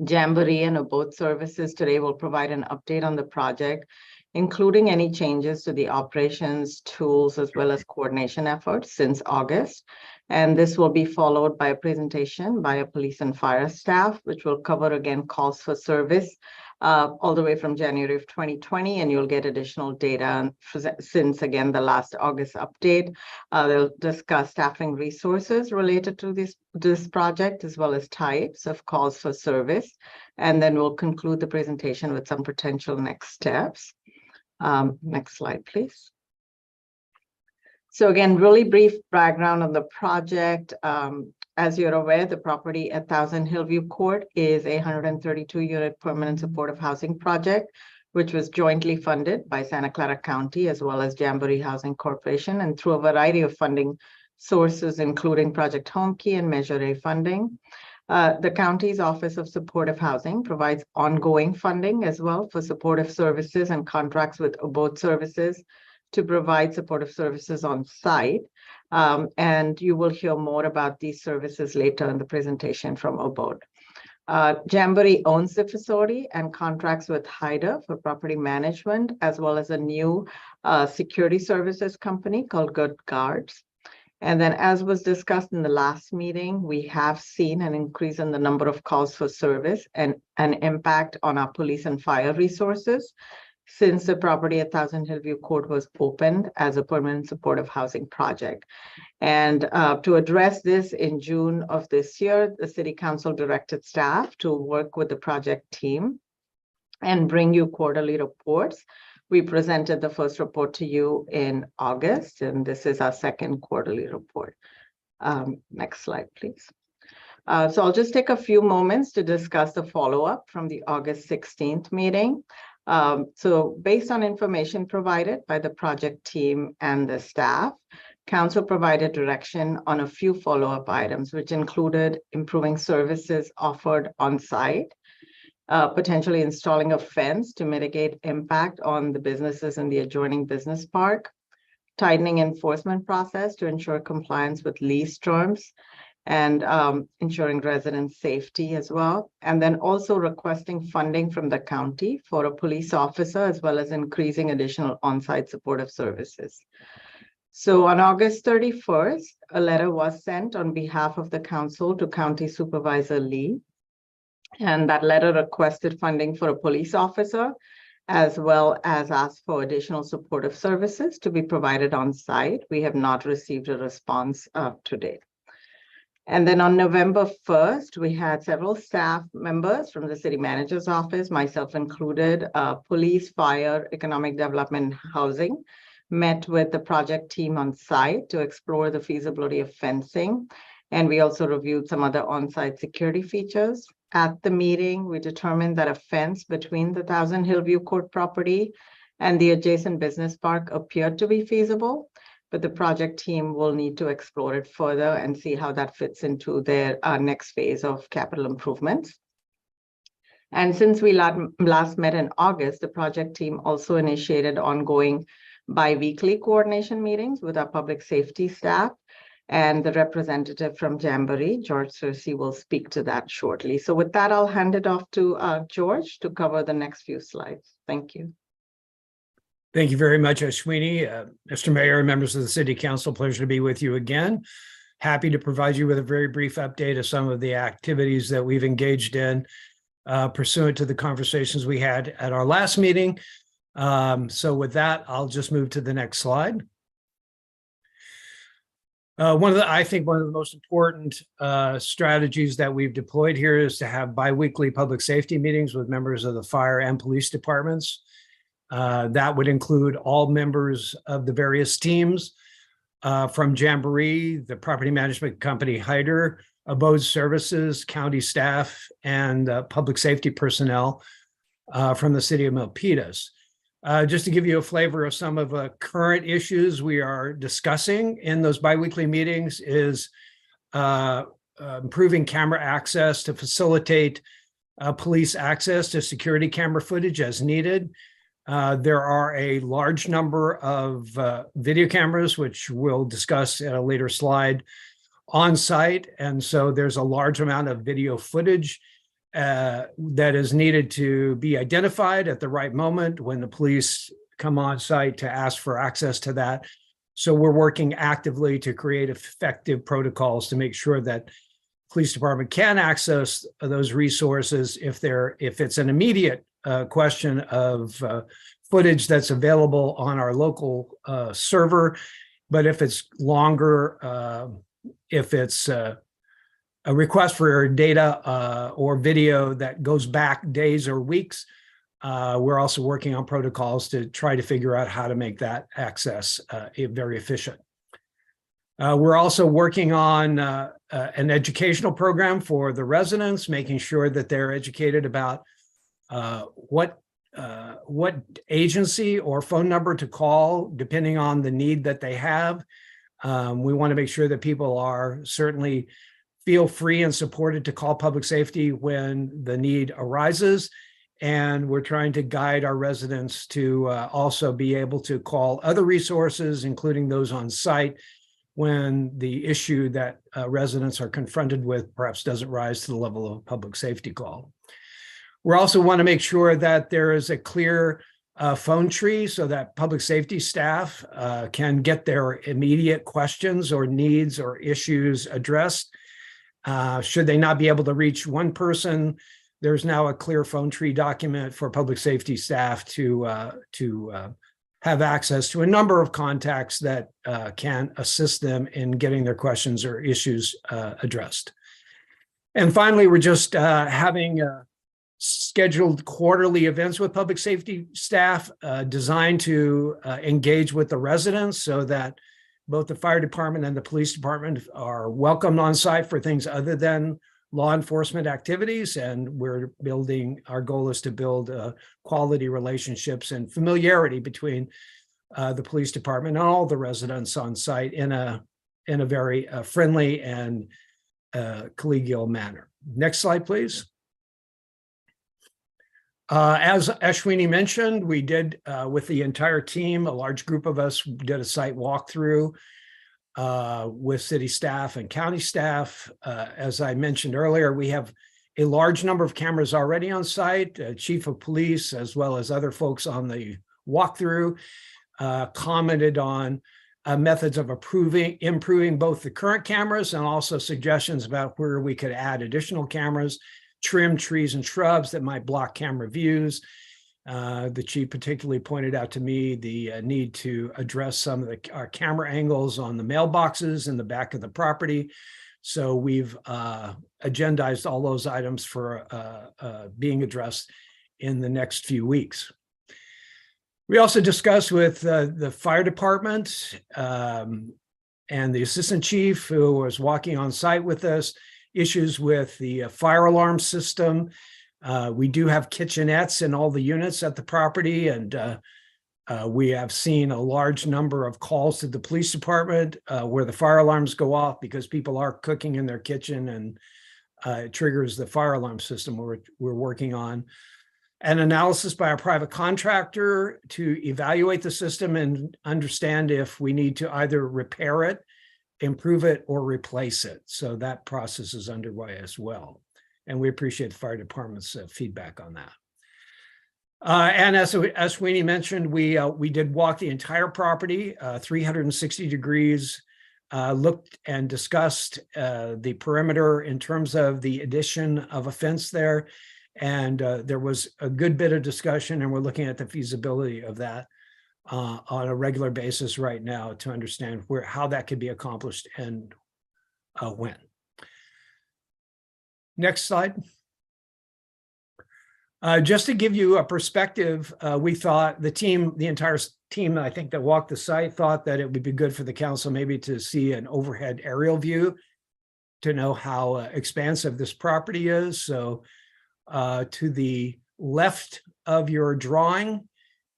Jamboree and Abode Services today will provide an update on the project, including any changes to the operations, tools, as well as coordination efforts since August. And this will be followed by a presentation by a police and fire staff, which will cover again calls for service all the way from January of 2020, and you'll get additional data since, again, the last August update. They'll discuss staffing resources related to this project, as well as types of calls for service. And then we'll conclude the presentation with some potential next steps. Next slide, please. So again, really brief background on the project. As you're aware, the property at 1000 Hillview Court is a 132-unit permanent supportive housing project, which was jointly funded by Santa Clara County as well as Jamboree Housing Corporation, and through a variety of funding sources, including Project Homekey and Measure A funding. The county's Office of Supportive Housing provides ongoing funding as well for supportive services and contracts with abode services to provide supportive services on site. And you will hear more about these services later in the presentation from abode. Jamboree owns the facility and contracts with HIDA for property management, as well as a new security services company called Good Guards. And then, as was discussed in the last meeting, we have seen an increase in the number of calls for service and an impact on our police and fire resources since the property at Thousand Hillview Court was opened as a permanent supportive housing project. And to address this, in June of this year, the City Council directed staff to work with the project team and bring you quarterly reports. We presented the first report to you in August, and this is our second quarterly report. Next slide, please. So I'll just take a few moments to discuss the follow-up from the August 16th meeting. So based on information provided by the project team and the staff, Council provided direction on a few follow-up items, which included improving services offered on site, potentially installing a fence to mitigate impact on the businesses in the adjoining business park, tightening enforcement process to ensure compliance with lease terms, and ensuring resident safety as well. And then also requesting funding from the county for a police officer, as well as increasing additional on-site supportive services. So on August 31st, a letter was sent on behalf of the council to County Supervisor Lee. And that letter requested funding for a police officer, as well as asked for additional supportive services to be provided on site. We have not received a response to date. And then on November 1st, we had several staff members from the city manager's office, myself included, police, fire, economic development, housing, met with the project team on site to explore the feasibility of fencing. And we also reviewed some other on-site security features. At the meeting, we determined that a fence between the Thousand Hillview Court property and the adjacent business park appeared to be feasible, but the project team will need to explore it further and see how that fits into their next phase of capital improvements. And since we last met in August, the project team also initiated ongoing bi-weekly coordination meetings with our public safety staff, and the representative from Jamboree, George Searcy, will speak to that shortly. So with that, I'll hand it off to George to cover the next few slides. Thank you. Thank you very much, Ashwini. Mr. Mayor and members of the City Council, pleasure to be with you again. Happy to provide you with a very brief update of some of the activities that we've engaged in pursuant to the conversations we had at our last meeting. So with that, I'll just move to the next slide. I think one of the most important strategies that we've deployed here is to have bi-weekly public safety meetings with members of the fire and police departments. That would include all members of the various teams from Jamboree, the property management company HIDA, abode services, county staff, and public safety personnel from the city of Milpitas. Just to give you a flavor of some of the current issues we are discussing in those biweekly meetings is improving camera access to facilitate police access to security camera footage as needed. There are a large number of video cameras, which we'll discuss at a later slide, on site. And so there's a large amount of video footage that is needed to be identified at the right moment when the police come on site to ask for access to that. So we're working actively to create effective protocols to make sure that police department can access those resources if it's an immediate question of footage that's available on our local server. But if it's longer, if it's a request for data or video that goes back days or weeks, we're also working on protocols to try to figure out how to make that access very efficient. We're also working on an educational program for the residents, making sure that they're educated about what agency or phone number to call, depending on the need that they have. We want to make sure that people are certainly feel free and supported to call public safety when the need arises. And we're trying to guide our residents to also be able to call other resources, including those on site, when the issue that residents are confronted with perhaps doesn't rise to the level of a public safety call. We also want to make sure that there is a clear phone tree so that public safety staff can get their immediate questions or needs or issues addressed. Should they not be able to reach one person, there's now a clear phone tree document for public safety staff to have access to a number of contacts that can assist them in getting their questions or issues addressed. And finally, we're just having scheduled quarterly events with public safety staff designed to engage with the residents so that both the fire department and the police department are welcomed on site for things other than law enforcement activities. And our goal is to build quality relationships and familiarity between the police department and all the residents on site in a very friendly and collegial manner. Next slide, please. As Ashwini mentioned, we did with the entire team, a large group of us did a site walkthrough with city staff and county staff. As I mentioned earlier, we have a large number of cameras already on site. Chief of police, as well as other folks on the walkthrough, commented on methods of improving both the current cameras and also suggestions about where we could add additional cameras, trim trees and shrubs that might block camera views. The chief particularly pointed out to me the need to address some of our camera angles on the mailboxes in the back of the property. So we've agendized all those items for being addressed in the next few weeks. We also discussed with the fire department and the assistant chief who was walking on site with us, issues with the fire alarm system. We do have kitchenettes in all the units at the property, and we have seen a large number of calls to the police department where the fire alarms go off because people are cooking in their kitchen, and it triggers the fire alarm system. We're working on an analysis by a private contractor to evaluate the system and understand if we need to either repair it, improve it, or replace it. So that process is underway as well. And we appreciate the fire department's feedback on that. And as Sweeney mentioned, we did walk the entire property, 360 degrees, looked and discussed the perimeter in terms of the addition of a fence there. And there was a good bit of discussion, and we're looking at the feasibility of that on a regular basis right now to understand how that could be accomplished and when. Next slide. Just to give you a perspective, we thought the entire team, I think, that walked the site thought that it would be good for the council maybe to see an overhead aerial view to know how expansive this property is. So to the left of your drawing,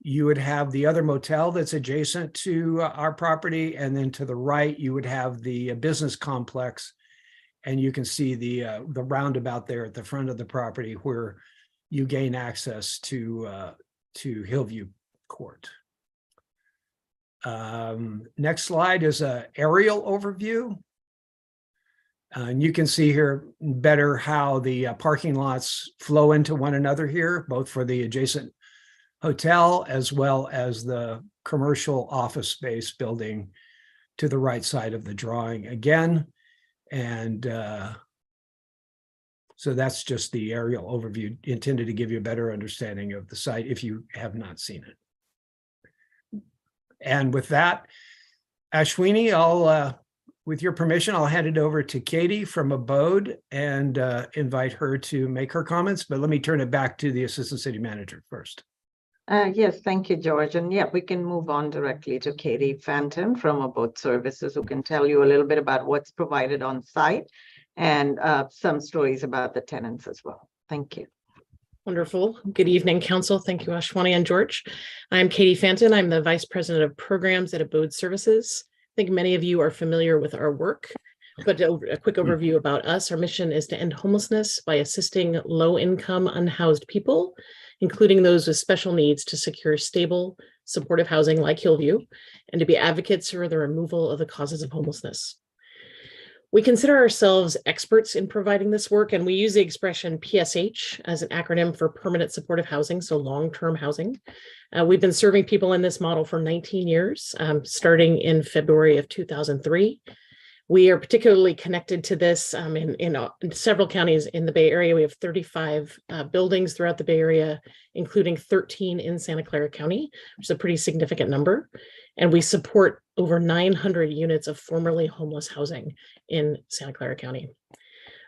you would have the other motel that's adjacent to our property. And then to the right, you would have the business complex. And you can see the roundabout there at the front of the property where you gain access to Hillview Court. Next slide is an aerial overview. And you can see here better how the parking lots flow into one another here, both for the adjacent hotel as well as the commercial office space building to the right side of the drawing again. And so that's just the aerial overview intended to give you a better understanding of the site if you have not seen it. And with that, Ashwini, with your permission, I'll hand it over to Katie from Abode and invite her to make her comments, but let me turn it back to the Assistant City Manager first. Yes, thank you, George. And yeah, we can move on directly to Katie Fenton from Abode Services, who can tell you a little bit about what's provided on site and some stories about the tenants as well. Thank you. Wonderful. Good evening, Council. Thank you, Ashwani and George. I'm Katie Fenton. I'm the Vice President of Programs at Abode Services. I think many of you are familiar with our work. But a quick overview about us. Our mission is to end homelessness by assisting low-income unhoused people, including those with special needs, to secure stable, supportive housing like Hillview, and to be advocates for the removal of the causes of homelessness. We consider ourselves experts in providing this work, and we use the expression PSH as an acronym for permanent supportive housing, so long-term housing. We've been serving people in this model for 19 years, starting in February of 2003. We are particularly connected to this in several counties in the Bay Area. We have 35 buildings throughout the Bay Area, including 13 in Santa Clara County, which is a pretty significant number. And we support over 900 units of formerly homeless housing in Santa Clara County.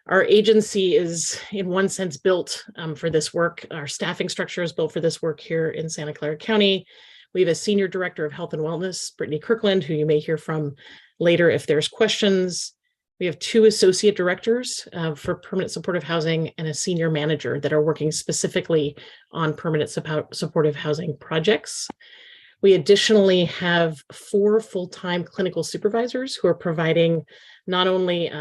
Our agency is, in one sense, built for this work. Our staffing structure is built for this work here in Santa Clara County. We have a senior director of health and wellness, Brittany Kirkland, who you may hear from later if there's questions. We have 2 associate directors for permanent supportive housing and a senior manager that are working specifically on permanent supportive housing projects. We additionally have 4 full-time clinical supervisors who are providing not only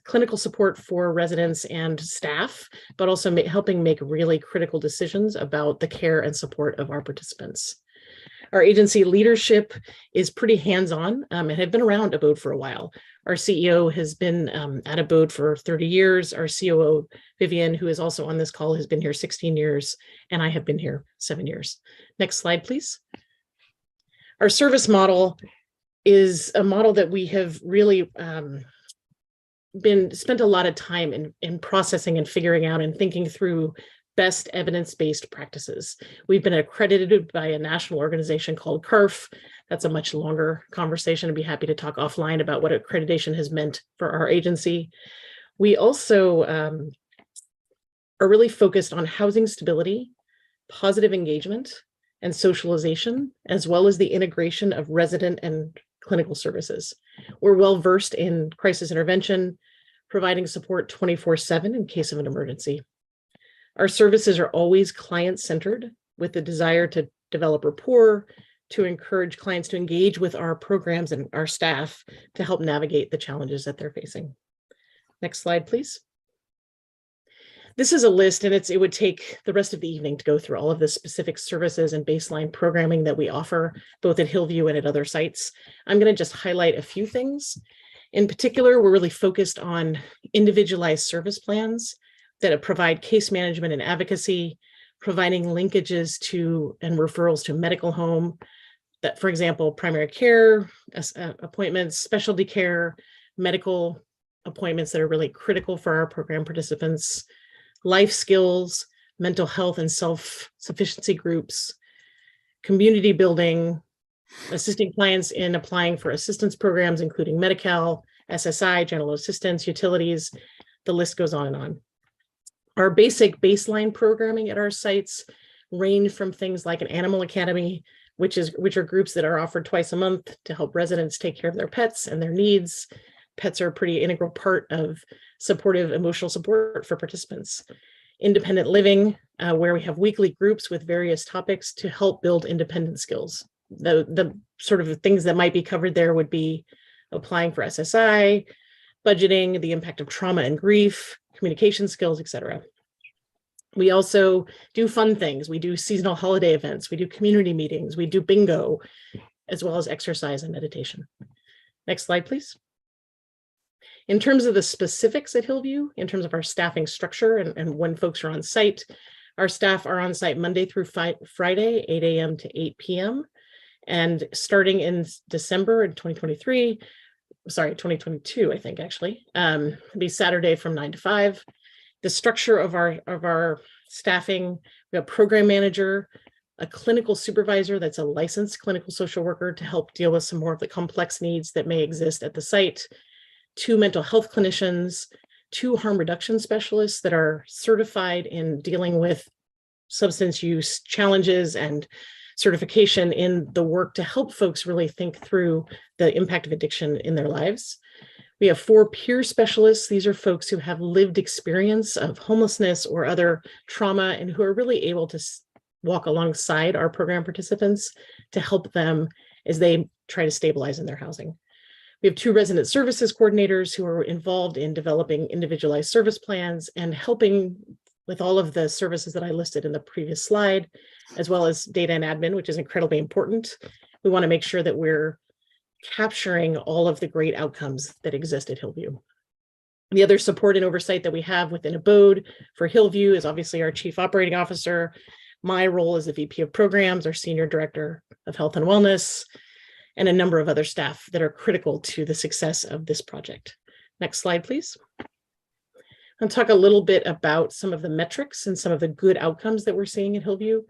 clinical support for residents and staff, but also helping make really critical decisions about the care and support of our participants. Our agency leadership is pretty hands-on and have been around Abode for a while. Our CEO has been at Abode for 30 years. Our COO, Vivian, who is also on this call, has been here 16 years, and I have been here 7 years. Next slide, please. Our service model is a model that we have really spent a lot of time in processing and figuring out and thinking through best evidence-based practices. We've been accredited by a national organization called CARF. That's a much longer conversation. I'd be happy to talk offline about what accreditation has meant for our agency. We also are really focused on housing stability, positive engagement, and socialization, as well as the integration of resident and clinical services. We're well-versed in crisis intervention, providing support 24/7 in case of an emergency. Our services are always client-centered, with the desire to develop rapport, to encourage clients to engage with our programs and our staff to help navigate the challenges that they're facing. Next slide, please. This is a list, and it would take the rest of the evening to go through all of the specific services and baseline programming that we offer, both at Hillview and at other sites. I'm going to just highlight a few things. In particular, we're really focused on individualized service plans that provide case management and advocacy, providing linkages to and referrals to medical home, that, for example, primary care appointments, specialty care, medical appointments that are really critical for our program participants, life skills, mental health and self-sufficiency groups, community building, assisting clients in applying for assistance programs, including Medi-Cal, SSI, general assistance, utilities, the list goes on and on. Our basic baseline programming at our sites range from things like an animal academy, which are groups that are offered twice a month to help residents take care of their pets and their needs. Pets are a pretty integral part of supportive emotional support for participants. Independent living, where we have weekly groups with various topics to help build independent skills. The sort of things that might be covered there would be applying for SSI, budgeting, the impact of trauma and grief, communication skills, etc. We also do fun things. We do seasonal holiday events. We do community meetings. We do bingo, as well as exercise and meditation. Next slide, please. In terms of the specifics at Hillview, in terms of our staffing structure and when folks are on site, our staff are on site Monday through Friday, 8 a.m. to 8 p.m. And starting in December in 2022, I think actually, it'll be Saturday from 9 to 5. The structure of our staffing, we have a program manager, a clinical supervisor that's a licensed clinical social worker to help deal with some more of the complex needs that may exist at the site, 2 mental health clinicians, 2 harm reduction specialists that are certified in dealing with substance use challenges and certification in the work to help folks really think through the impact of addiction in their lives. We have 4 peer specialists. These are folks who have lived experience of homelessness or other trauma and who are really able to walk alongside our program participants to help them as they try to stabilize in their housing. We have 2 resident services coordinators who are involved in developing individualized service plans and helping with all of the services that I listed in the previous slide, as well as data and admin, which is incredibly important. We want to make sure that we're capturing all of the great outcomes that exist at Hillview. The other support and oversight that we have within Abode for Hillview is obviously our Chief Operating Officer. My role as the VP of Programs, our Senior Director of Health and Wellness, and a number of other staff that are critical to the success of this project. Next slide, please. I'll talk a little bit about some of the metrics and some of the good outcomes that we're seeing at Hillview.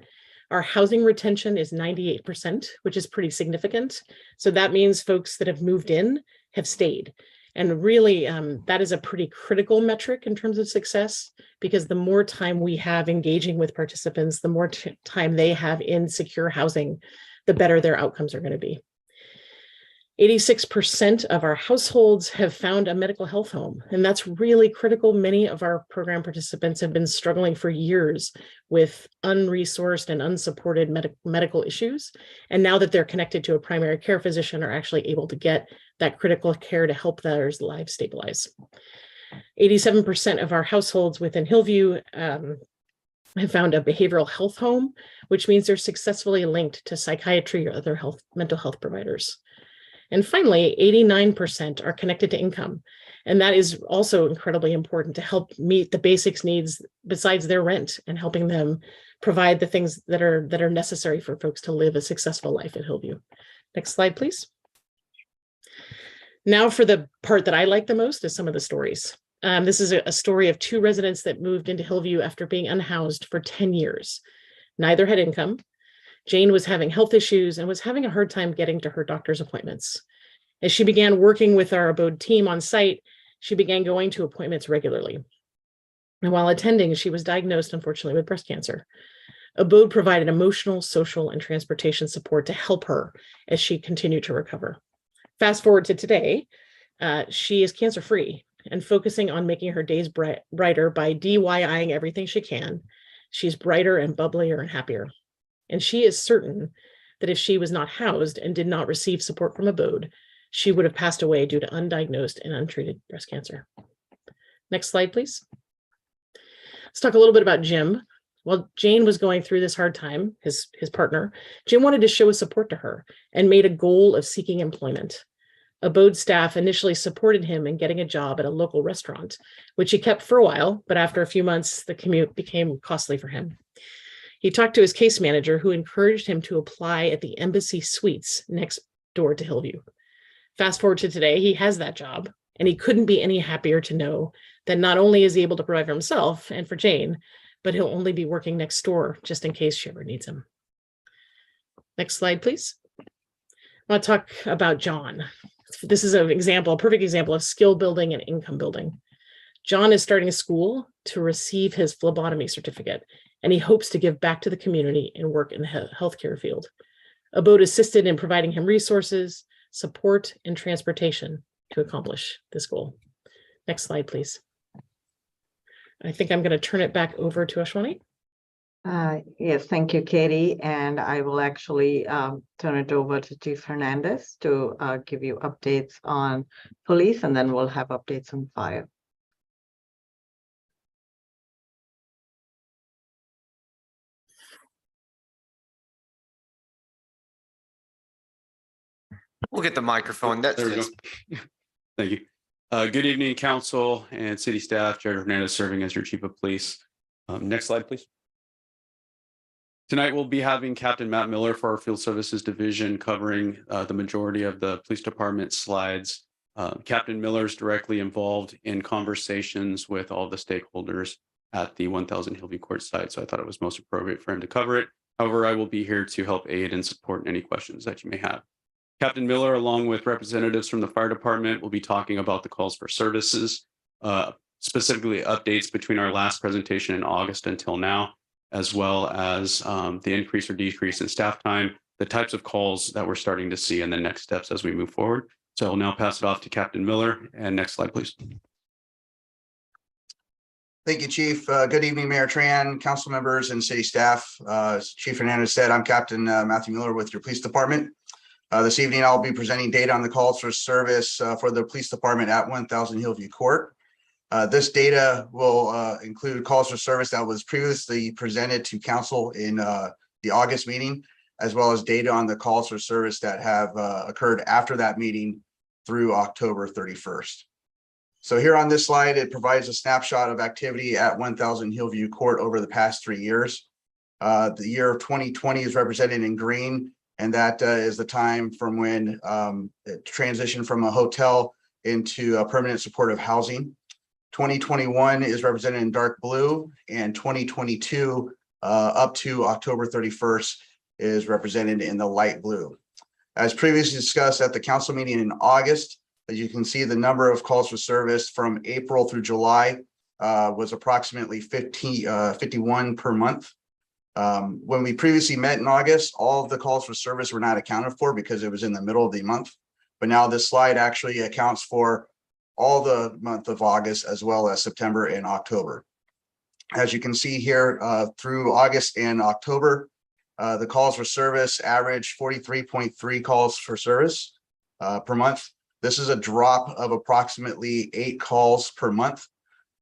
Our housing retention is 98%, which is pretty significant. So that means folks that have moved in have stayed. And really, that is a pretty critical metric in terms of success, because the more time we have engaging with participants, the more time they have in secure housing, the better their outcomes are going to be. 86% of our households have found a medical health home, and that's really critical. Many of our program participants have been struggling for years with unresourced and unsupported medical issues. And now that they're connected to a primary care physician, are actually able to get that critical care to help their lives stabilize. 87% of our households within Hillview have found a behavioral health home, which means they're successfully linked to psychiatry or other mental health providers. And finally, 89% are connected to income. And that is also incredibly important to help meet the basics needs besides their rent, and helping them provide the things that are necessary for folks to live a successful life at Hillview. Next slide, please. Now for the part that I like the most is some of the stories. This is a story of 2 residents that moved into Hillview after being unhoused for 10 years. Neither had income. Jane was having health issues and was having a hard time getting to her doctor's appointments. As she began working with our Abode team on site, she began going to appointments regularly. And while attending, she was diagnosed, unfortunately, with breast cancer. Abode provided emotional, social, and transportation support to help her as she continued to recover. Fast forward to today, she is cancer-free and focusing on making her days brighter by DIYing everything she can. She's brighter and bubblier and happier. And she is certain that if she was not housed and did not receive support from Abode, she would have passed away due to undiagnosed and untreated breast cancer. Next slide, please. Let's talk a little bit about Jim. While Jane was going through this hard time, his partner, Jim wanted to show his support to her and made a goal of seeking employment. Abode staff initially supported him in getting a job at a local restaurant, which he kept for a while, but after a few months, the commute became costly for him. He talked to his case manager, who encouraged him to apply at the Embassy Suites next door to Hillview. Fast forward to today, he has that job, and he couldn't be any happier to know that not only is he able to provide for himself and for Jane, but he'll only be working next door just in case she ever needs him. Next slide, please. I want to talk about John. This is an example, a perfect example of skill building and income building. John is starting a school to receive his phlebotomy certificate, and he hopes to give back to the community and work in the healthcare field. Abode assisted in providing him resources, support, and transportation to accomplish this goal. Next slide, please. I think I'm going to turn it back over to Ashwani. Yes, thank you, Katie. And I will actually turn it over to Chief Hernandez to give you updates on police, and then we'll have updates on fire. We'll get the microphone. That's There we go. Thank you. Good evening, council and city staff. Jared Hernandez serving as your chief of police. Next slide, please. Tonight, we'll be having Captain Matt Miller for our Field Services Division covering the majority of the police department slides. Captain Miller is directly involved in conversations with all the stakeholders at the 1000 Hillview Court site, so I thought it was most appropriate for him to cover it. However, I will be here to help aid and support any questions that you may have. Captain Miller, along with representatives from the fire department, will be talking about the calls for services, specifically updates between our last presentation in August until now, as well as the increase or decrease in staff time, the types of calls that we're starting to see, and the next steps as we move forward. So I'll now pass it off to Captain Miller. And next slide, please. Thank you, Chief. Good evening, Mayor Tran, council members, and city staff. As Chief Hernandez said, I'm Captain Matthew Miller with your police department. This evening, I'll be presenting data on the calls for service for the police department at 1000 Hillview Court. This data will include calls for service that was previously presented to council in the August meeting, as well as data on the calls for service that have occurred after that meeting through October 31st. So here on this slide, it provides a snapshot of activity at 1000 Hillview Court over the past 3 years. The year of 2020 is represented in green, and that is the time from when it transitioned from a hotel into a permanent supportive housing. 2021 is represented in dark blue, and 2022 up to October 31st is represented in the light blue. As previously discussed at the council meeting in August, as you can see, the number of calls for service from April through July was approximately 51 per month. When we previously met in August, all of the calls for service were not accounted for because it was in the middle of the month. But now this slide actually accounts for all the month of August, as well as September and October. As you can see here, through August and October, the calls for service average 43.3 calls for service per month. This is a drop of approximately 8 calls per month.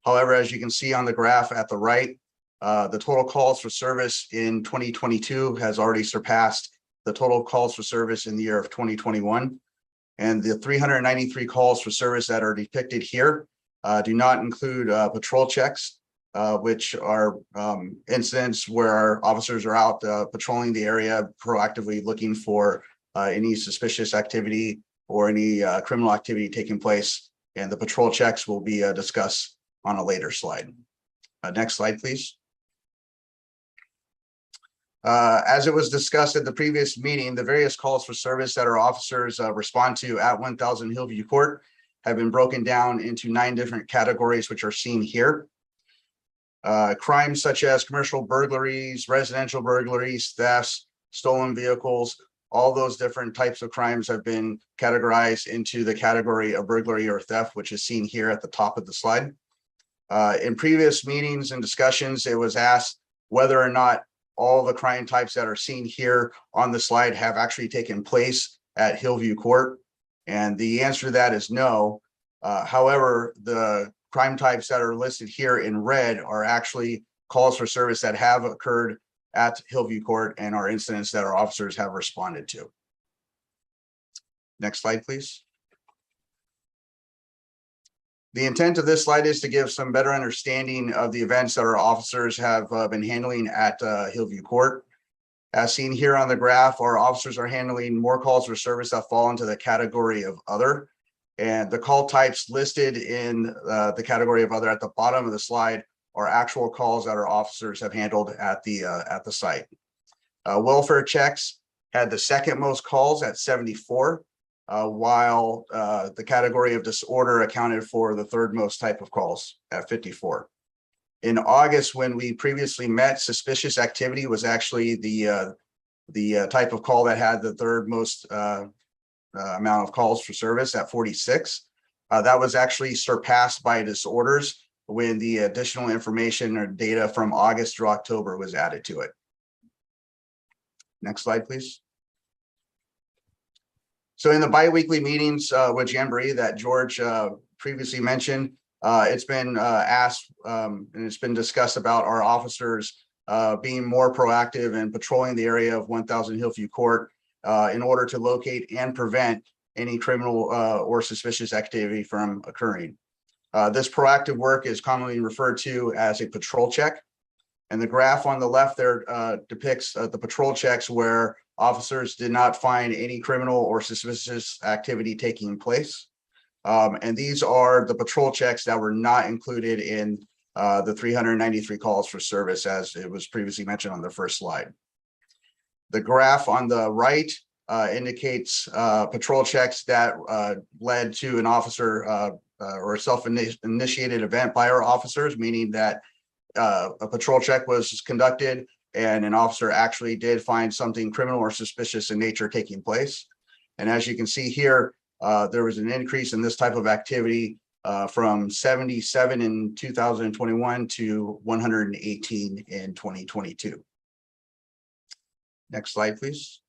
However, as you can see on the graph at the right, the total calls for service in 2022 has already surpassed the total calls for service in the year of 2021. And the 393 calls for service that are depicted here do not include patrol checks, which are incidents where our officers are out patrolling the area, proactively looking for any suspicious activity or any criminal activity taking place. And the patrol checks will be discussed on a later slide. Next slide, please. As it was discussed at the previous meeting, the various calls for service that our officers respond to at 1000 Hillview Court have been broken down into 9 different categories, which are seen here. Crimes such as commercial burglaries, residential burglaries, thefts, stolen vehicles, all those different types of crimes have been categorized into the category of burglary or theft, which is seen here at the top of the slide. In previous meetings and discussions, it was asked whether or not all the crime types that are seen here on the slide have actually taken place at Hillview Court. And the answer to that is no. However, the crime types that are listed here in red are actually calls for service that have occurred at Hillview Court and are incidents that our officers have responded to. Next slide, please. The intent of this slide is to give some better understanding of the events that our officers have been handling at Hillview Court. As seen here on the graph, our officers are handling more calls for service that fall into the category of other. And the call types listed in the category of other at the bottom of the slide are actual calls that our officers have handled at the site. Welfare checks had the second most calls at 74, while the category of disorder accounted for the third most type of calls at 54. In August, when we previously met, suspicious activity was actually the type of call that had the third most amount of calls for service at 46. That was actually surpassed by disorders when the additional information or data from August through October was added to it. Next slide, please. So in the biweekly meetings with Jamboree that George previously mentioned, it's been asked and it's been discussed about our officers being more proactive and patrolling the area of 1000 Hillview Court in order to locate and prevent any criminal or suspicious activity from occurring. This proactive work is commonly referred to as a patrol check. And the graph on the left there depicts the patrol checks where officers did not find any criminal or suspicious activity taking place. And these are the patrol checks that were not included in the 393 calls for service, as it was previously mentioned on the first slide. The graph on the right indicates patrol checks that led to an officer or a self-initiated event by our officers, meaning that a patrol check was conducted and an officer actually did find something criminal or suspicious in nature taking place. And as you can see here, there was an increase in this type of activity from 77 in 2021 to 118 in 2022. Next slide, please.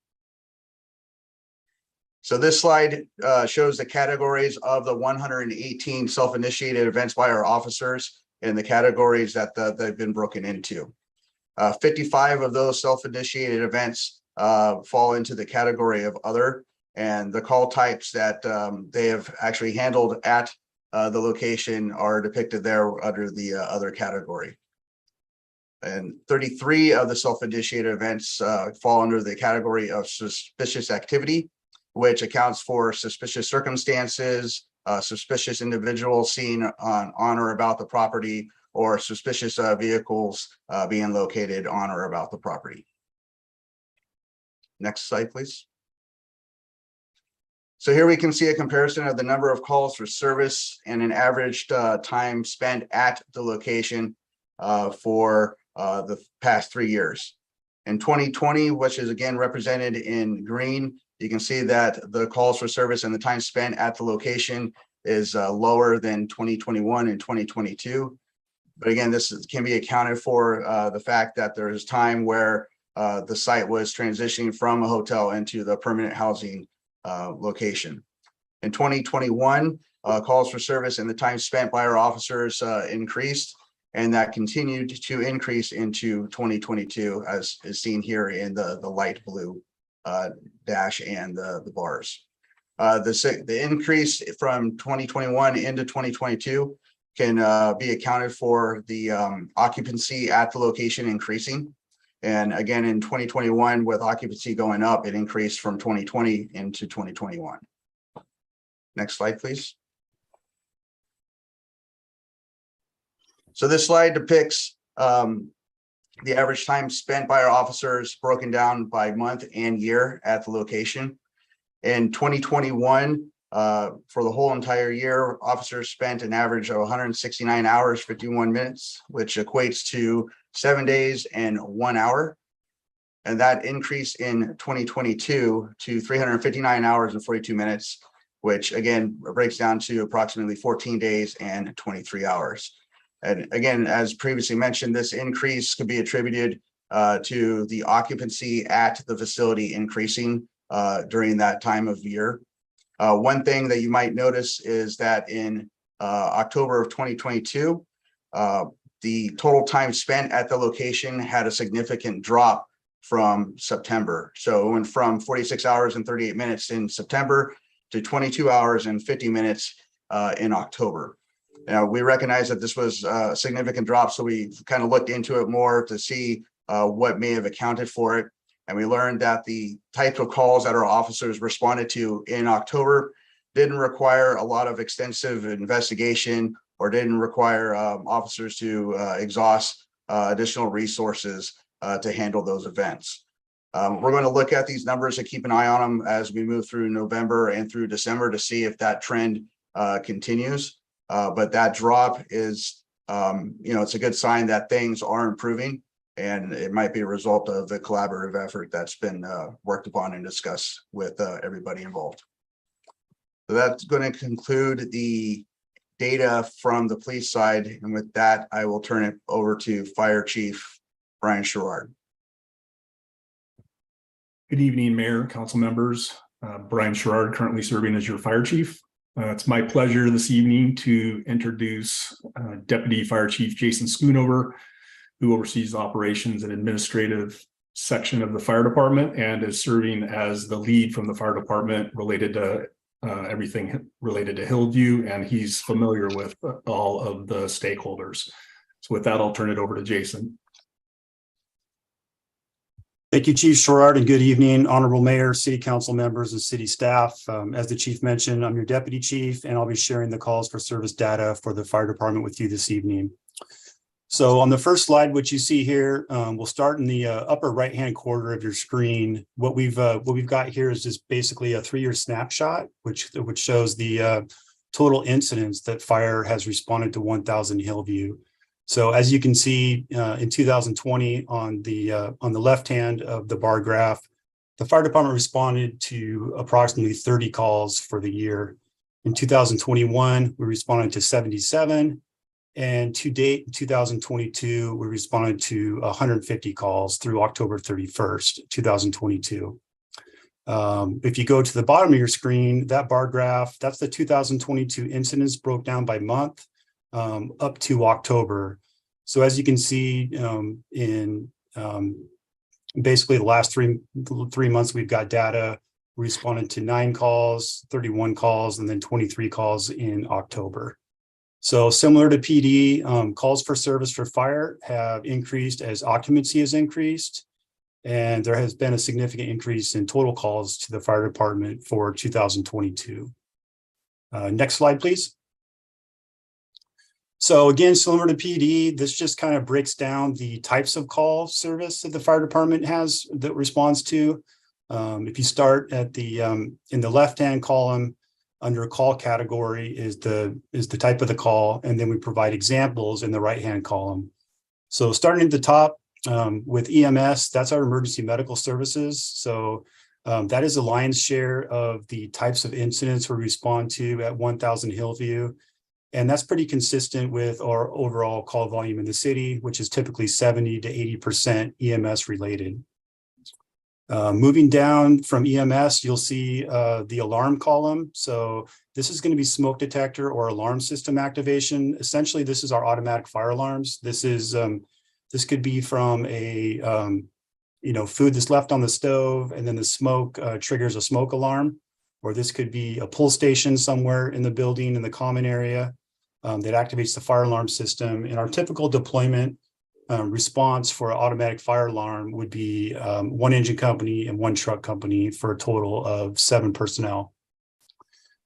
So this slide shows the categories of the 118 self-initiated events by our officers and the categories that they've been broken into. 55 of those self-initiated events fall into the category of other, and the call types that they have actually handled at the location are depicted there under the other category. And 33 of the self-initiated events fall under the category of suspicious activity, which accounts for suspicious circumstances, suspicious individuals seen on or about the property, or suspicious vehicles being located on or about the property. Next slide, please. So here we can see a comparison of the number of calls for service and an average time spent at the location for the past 3 years. In 2020, which is again represented in green, you can see that the calls for service and the time spent at the location is lower than 2021 and 2022. But again, this can be accounted for the fact that there is time where the site was transitioning from a hotel into the permanent housing location. In 2021, calls for service and the time spent by our officers increased, and that continued to increase into 2022, as is seen here in the light blue dash and the bars. The increase from 2021 into 2022 can be accounted for the occupancy at the location increasing. And again, in 2021, with occupancy going up, it increased from 2020 into 2021. Next slide, please. So this slide depicts the average time spent by our officers broken down by month and year at the location. In 2021, for the whole entire year, officers spent an average of 169 hours, 51 minutes, which equates to 7 days and 1 hour. And that increased in 2022 to 359 hours and 42 minutes, which again breaks down to approximately 14 days and 23 hours. And again, as previously mentioned, this increase could be attributed to the occupancy at the facility increasing during that time of year. One thing that you might notice is that in October of 2022, the total time spent at the location had a significant drop from September. So it went from 46 hours and 38 minutes in September to 22 hours and 50 minutes in October. Now, we recognize that this was a significant drop, so we kind of looked into it more to see what may have accounted for it. And we learned that the type of calls that our officers responded to in October didn't require a lot of extensive investigation or didn't require officers to exhaust additional resources to handle those events. We're going to look at these numbers and keep an eye on them as we move through November and through December to see if that trend continues. But that drop is, it's a good sign that things are improving, and it might be a result of the collaborative effort that's been worked upon and discussed with everybody involved. So that's going to conclude the data from the police side. And with that, I will turn it over to Fire Chief Brian Sherrard. Good evening, Mayor, council members. Brian Sherrard, currently serving as your fire chief. It's my pleasure this evening to introduce Deputy Fire Chief Jason Schoonover, who oversees the operations and administrative section of the fire department and is serving as the lead from the fire department related to everything related to Hillview, and he's familiar with all of the stakeholders. So with that, I'll turn it over to Jason. Thank you, Chief Sherrard, and good evening, Honorable Mayor, City Council members, and City staff. As the Chief mentioned, I'm your Deputy Chief, and I'll be sharing the calls for service data for the fire department with you this evening. So on the first slide, what you see here, we'll start in the upper right-hand corner of your screen. What we've got here is just basically a 3-year snapshot, which shows the total incidents that fire has responded to 1,000 Hillview. So as you can see, in 2020, on the left hand of the bar graph, the fire department responded to approximately 30 calls for the year. In 2021, we responded to 77. And to date, in 2022, we responded to 150 calls through October 31st, 2022. If you go to the bottom of your screen, that bar graph, that's the 2022 incidents broke down by month up to October. So as you can see, in basically the last three months, we've got data. We responded to 9 calls, 31 calls, and then 23 calls in October. So similar to PD, calls for service for fire have increased as occupancy has increased. And there has been a significant increase in total calls to the fire department for 2022. Next slide, please. So again, similar to PD, this just kind of breaks down the types of call service that the fire department has that responds to. If you start at the in the left-hand column, under call category is the type of the call, and then we provide examples in the right-hand column. So starting at the top with EMS, that's our emergency medical services. So that is the lion's share of the types of incidents we respond to at 1000 Hillview. And that's pretty consistent with our overall call volume in the city, which is typically 70 to 80% EMS related. Moving down from EMS, you'll see the alarm column. So this is going to be smoke detector or alarm system activation. Essentially, this is our automatic fire alarms. This is this could be from a food that's left on the stove, and then the smoke triggers a smoke alarm, or this could be a pull station somewhere in the building in the common area that activates the fire alarm system. And our typical deployment response for an automatic fire alarm would be 1 engine company and 1 truck company for a total of 7 personnel.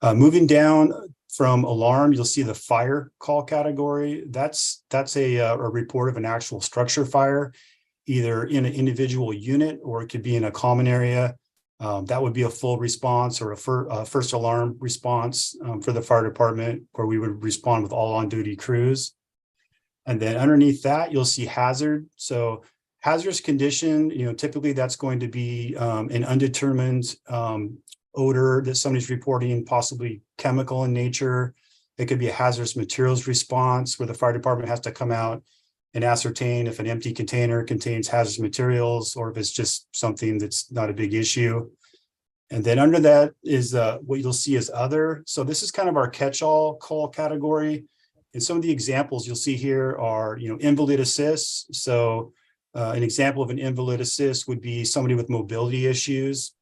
Moving down from alarm, you'll see the fire call category. That's a report of an actual structure fire, either in an individual unit or it could be in a common area. That would be a full response or a first alarm response for the fire department, where we would respond with all on-duty crews. And then underneath that, you'll see hazard. So hazardous condition, typically that's going to be an undetermined odor that somebody's reporting, possibly chemical in nature. It could be a hazardous materials response where the fire department has to come out and ascertain if an empty container contains hazardous materials or if it's just something that's not a big issue. And then under that is what you'll see as other. So this is kind of our catch-all call category. And some of the examples you'll see here are, invalid assist. So an example of an invalid assist would be somebody with mobility issues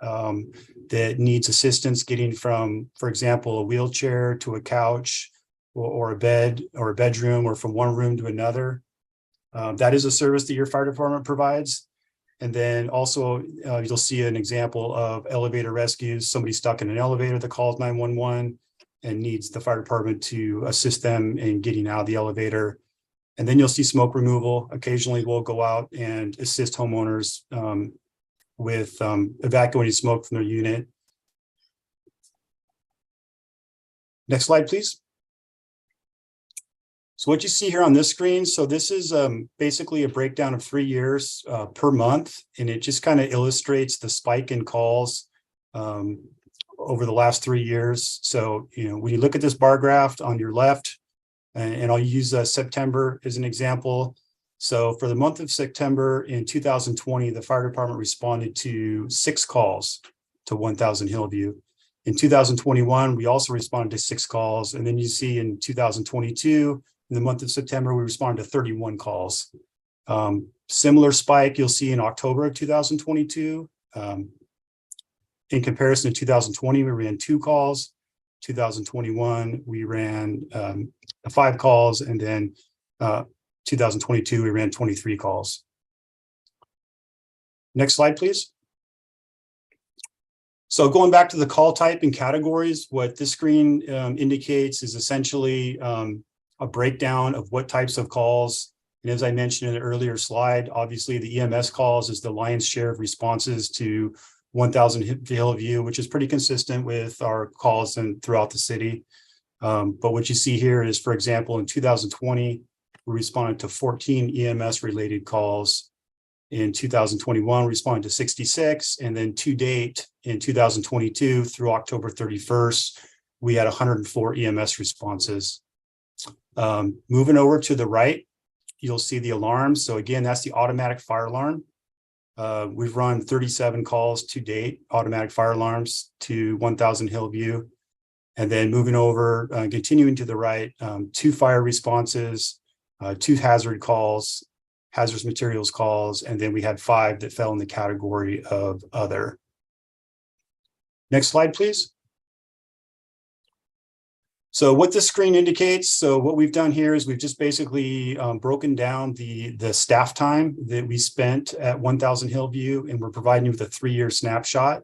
that needs assistance getting from, for example, a wheelchair to a couch or a bed or a bedroom, or from one room to another. That is a service that your fire department provides. And then also you'll see an example of elevator rescues, somebody stuck in an elevator that calls 911 and needs the fire department to assist them in getting out of the elevator. And then you'll see smoke removal. Occasionally we'll go out and assist homeowners with evacuating smoke from their unit. Next slide, please. So what you see here on this screen, so this is basically a breakdown of 3 years per month, and it just kind of illustrates the spike in calls over the last 3 years. So, when you look at this bar graph on your left, and I'll use September as an example. So for the month of September in 2020, the fire department responded to 6 calls to 1000 Hillview. In 2021, we also responded to 6 calls. And then you see in 2022, in the month of September, we responded to 31 calls. Similar spike you'll see in October of 2022. In comparison to 2020, we ran 2 calls. 2021, we ran 5 calls, and then 2022, we ran 23 calls. Next slide, please. So going back to the call type and categories, what this screen indicates is essentially a breakdown of what types of calls. And as I mentioned in an earlier slide, obviously the EMS calls is the lion's share of responses to 1000 Hillview, which is pretty consistent with our calls throughout the city. But what you see here is, for example, in 2020, we responded to 14 EMS related calls. In 2021, we responded to 66. And then to date, in 2022 through October 31st, we had 104 EMS responses. Moving over to the right, you'll see the alarms. So again, that's the automatic fire alarm. We've run 37 calls to date, automatic fire alarms to 1000 Hillview. And then moving over, continuing to the right, 2 fire responses, 2 hazard calls, hazardous materials calls, and then we had 5 that fell in the category of other. Next slide, please. So what this screen indicates, so what we've done here is we've just basically broken down the staff time that we spent at 1000 Hillview, and we're providing you with a 3-year snapshot.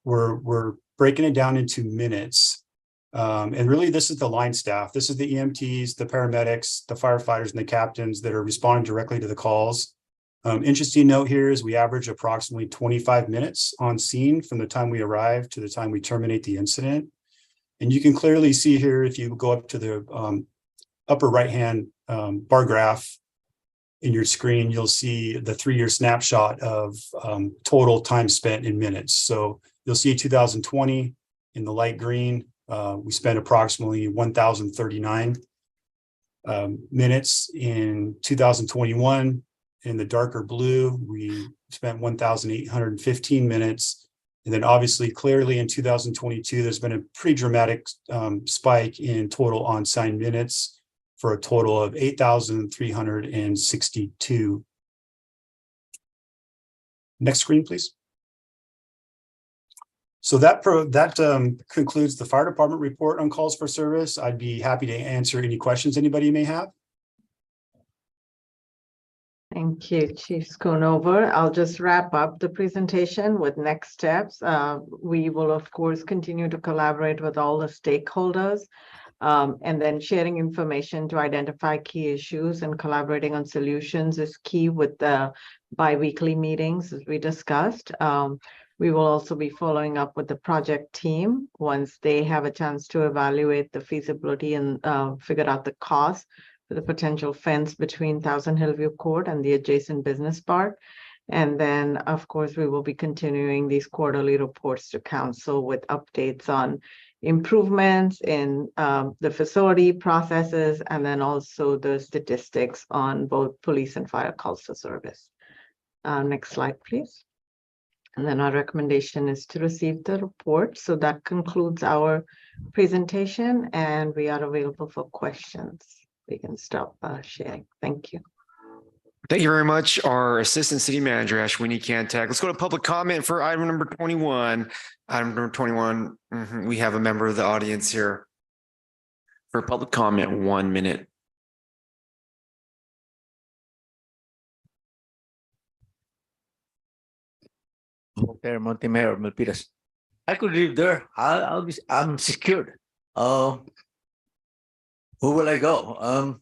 We're breaking it down into minutes. And really, this is the line staff. This is the EMTs, the paramedics, the firefighters, and the captains that are responding directly to the calls. Interesting note here is we average approximately 25 minutes on scene from the time we arrive to the time we terminate the incident. And you can clearly see here, if you go up to the upper right-hand bar graph in your screen, you'll see the 3-year snapshot of total time spent in minutes. So you'll see 2020 in the light green, we spent approximately 1,039 minutes. In 2021, in the darker blue, we spent 1,815 minutes. And then obviously, clearly in 2022, there's been a pretty dramatic spike in total on-sign minutes for a total of 8,362. Next screen, please. So that concludes the fire department report on calls for service. I'd be happy to answer any questions anybody may have. Thank you, Chief Schoonover. I'll just wrap up the presentation with next steps. We will, of course, continue to collaborate with all the stakeholders, and then sharing information to identify key issues and collaborating on solutions is key with the bi-weekly meetings, as we discussed. We will also be following up with the project team once they have a chance to evaluate the feasibility and figure out the cost for the potential fence between 1000 Hillview Court and the adjacent business park. And then, of course, we will be continuing these quarterly reports to council with updates on improvements in the facility processes, and then also the statistics on both police and fire calls for service. Next slide, please. And then our recommendation is to receive the report. So that concludes our presentation, and we are available for questions. We can stop sharing. Thank you. Thank you very much, our Assistant City Manager, Ashwini Kantak. Let's go to public comment for item number 21. Item number 21, we have a member of the audience here for public comment, 1 minute. There, Mayor, Milpitas. I could live there. I'm secured. Who will I go?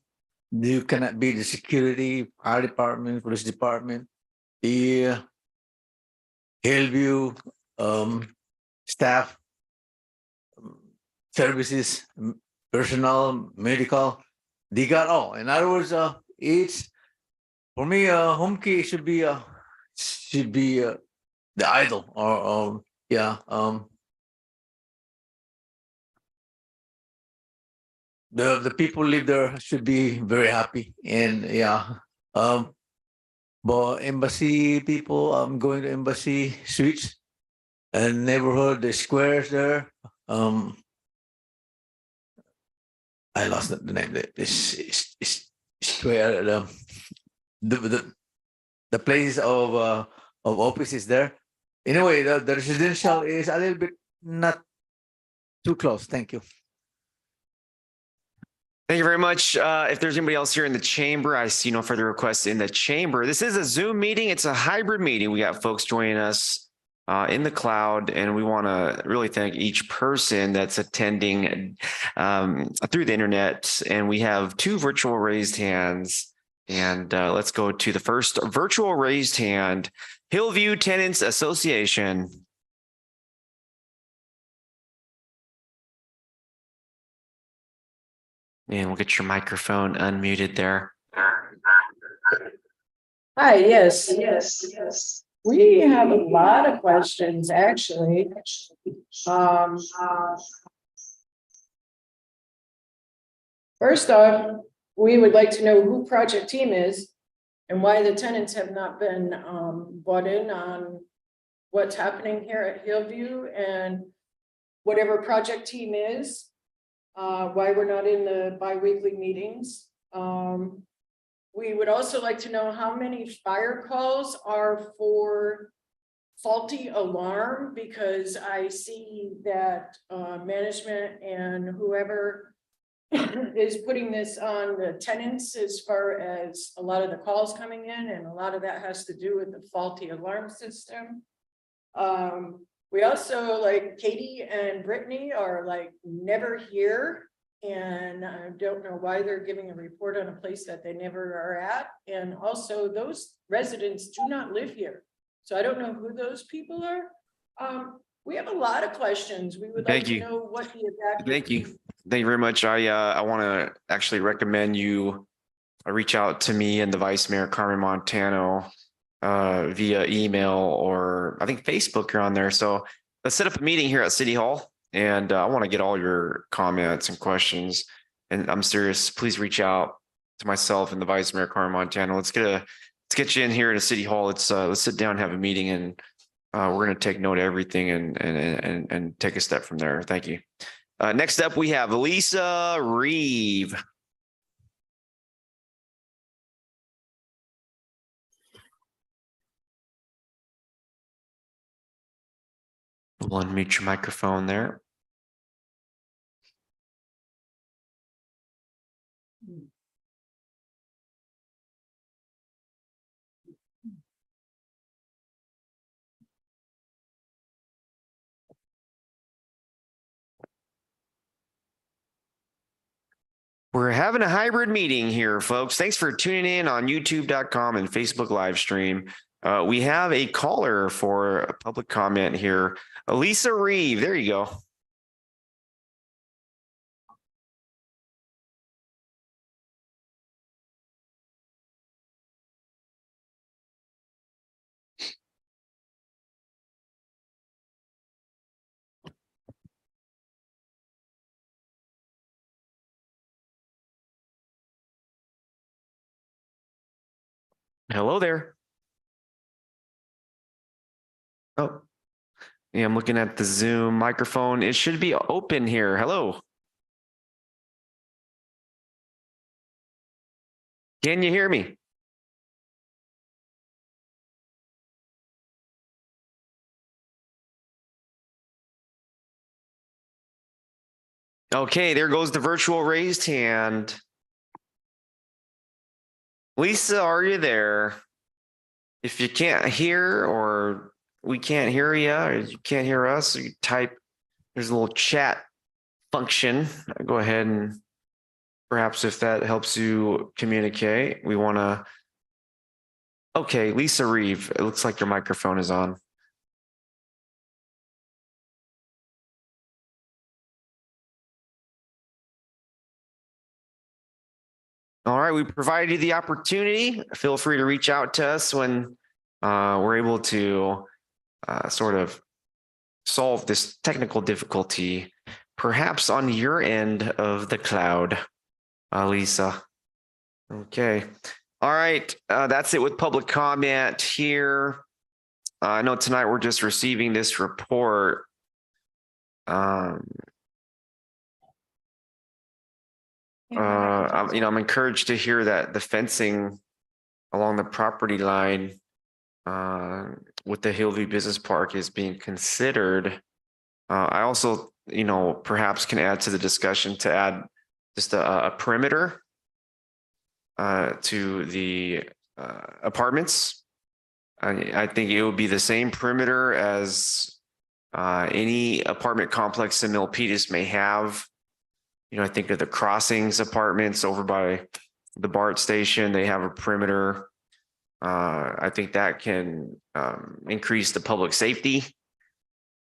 You cannot be the security, fire department, police department, the Hillview staff, services, personnel, medical. They got all. In other words, it's for me. Home key should be the idol, or yeah. The people live there should be very happy, and yeah. But embassy people, I'm going to embassy suites and neighborhood, the squares there. I lost the name. It's square. The place of offices there. Anyway, the residential is a little bit not too close. Thank you. Thank you very much. If there's anybody else here in the chamber, I see no further requests in the chamber. This is a Zoom meeting. It's a hybrid meeting. We got folks joining us in the cloud, and we want to really thank each person that's attending through the internet. And we have 2 virtual raised hands. And let's go to the first virtual raised hand, Hillview Tenants Association. And we'll get your microphone unmuted there. Hi, yes. We have a lot of questions, actually. First off, we would like to know who project team is and why the tenants have not been bought in on what's happening here at Hillview and whatever project team is, why we're not in the bi-weekly meetings. We would also like to know how many fire calls are for faulty alarm, because I see that management and whoever is putting this on the tenants as far as a lot of the calls coming in, and a lot of that has to do with the faulty alarm system. We also, like, Katie and Brittany are like never here, and I don't know why they're giving a report on a place that they never are at. And also, those residents do not live here, so I don't know who those people are. We have a lot of questions. We would like to know what the Thank you. Thank you very much. I want to actually recommend you reach out to me and the Vice Mayor Carmen Montano via email, or I think Facebook, you're on there. So let's set up a meeting here at City Hall, and I want to get all your comments and questions. And I'm serious, please reach out to myself and the Vice Mayor Carmen Montano. Let's get you in here to City Hall. Let's sit down and have a meeting, and we're going to take note of everything and take a step from there. Thank you. Next up, we have Lisa Reeve. We'll unmute your microphone there. We're having a hybrid meeting here, folks. Thanks for tuning in on youtube.com and Facebook live stream. We have a caller for a public comment here. Lisa Reeve, there you go. Hello there. Oh, yeah, I'm looking at the Zoom microphone. It should be open here. Hello. Can you hear me? Okay, there goes the virtual raised hand. Lisa, are you there? If you can't hear, or we can't hear you, or you can't hear us, you type, there's a little chat function. Go ahead and perhaps if that helps you communicate, we want to. Okay, Lisa Reeve, it looks like your microphone is on. All right, we provided you the opportunity. Feel free to reach out to us when we're able to sort of solve this technical difficulty, perhaps on your end of the cloud, Lisa. Okay. All right, that's it with public comment here. I know tonight we're just receiving this report. I'm encouraged to hear that the fencing along the property line with the Hillview Business Park is being considered. I also, perhaps can add to the discussion to add just a perimeter to the apartments. I think it would be the same perimeter as any apartment complex in Milpitas may have. I think of the Crossings apartments over by the BART station. They have a perimeter. I think that can increase the public safety.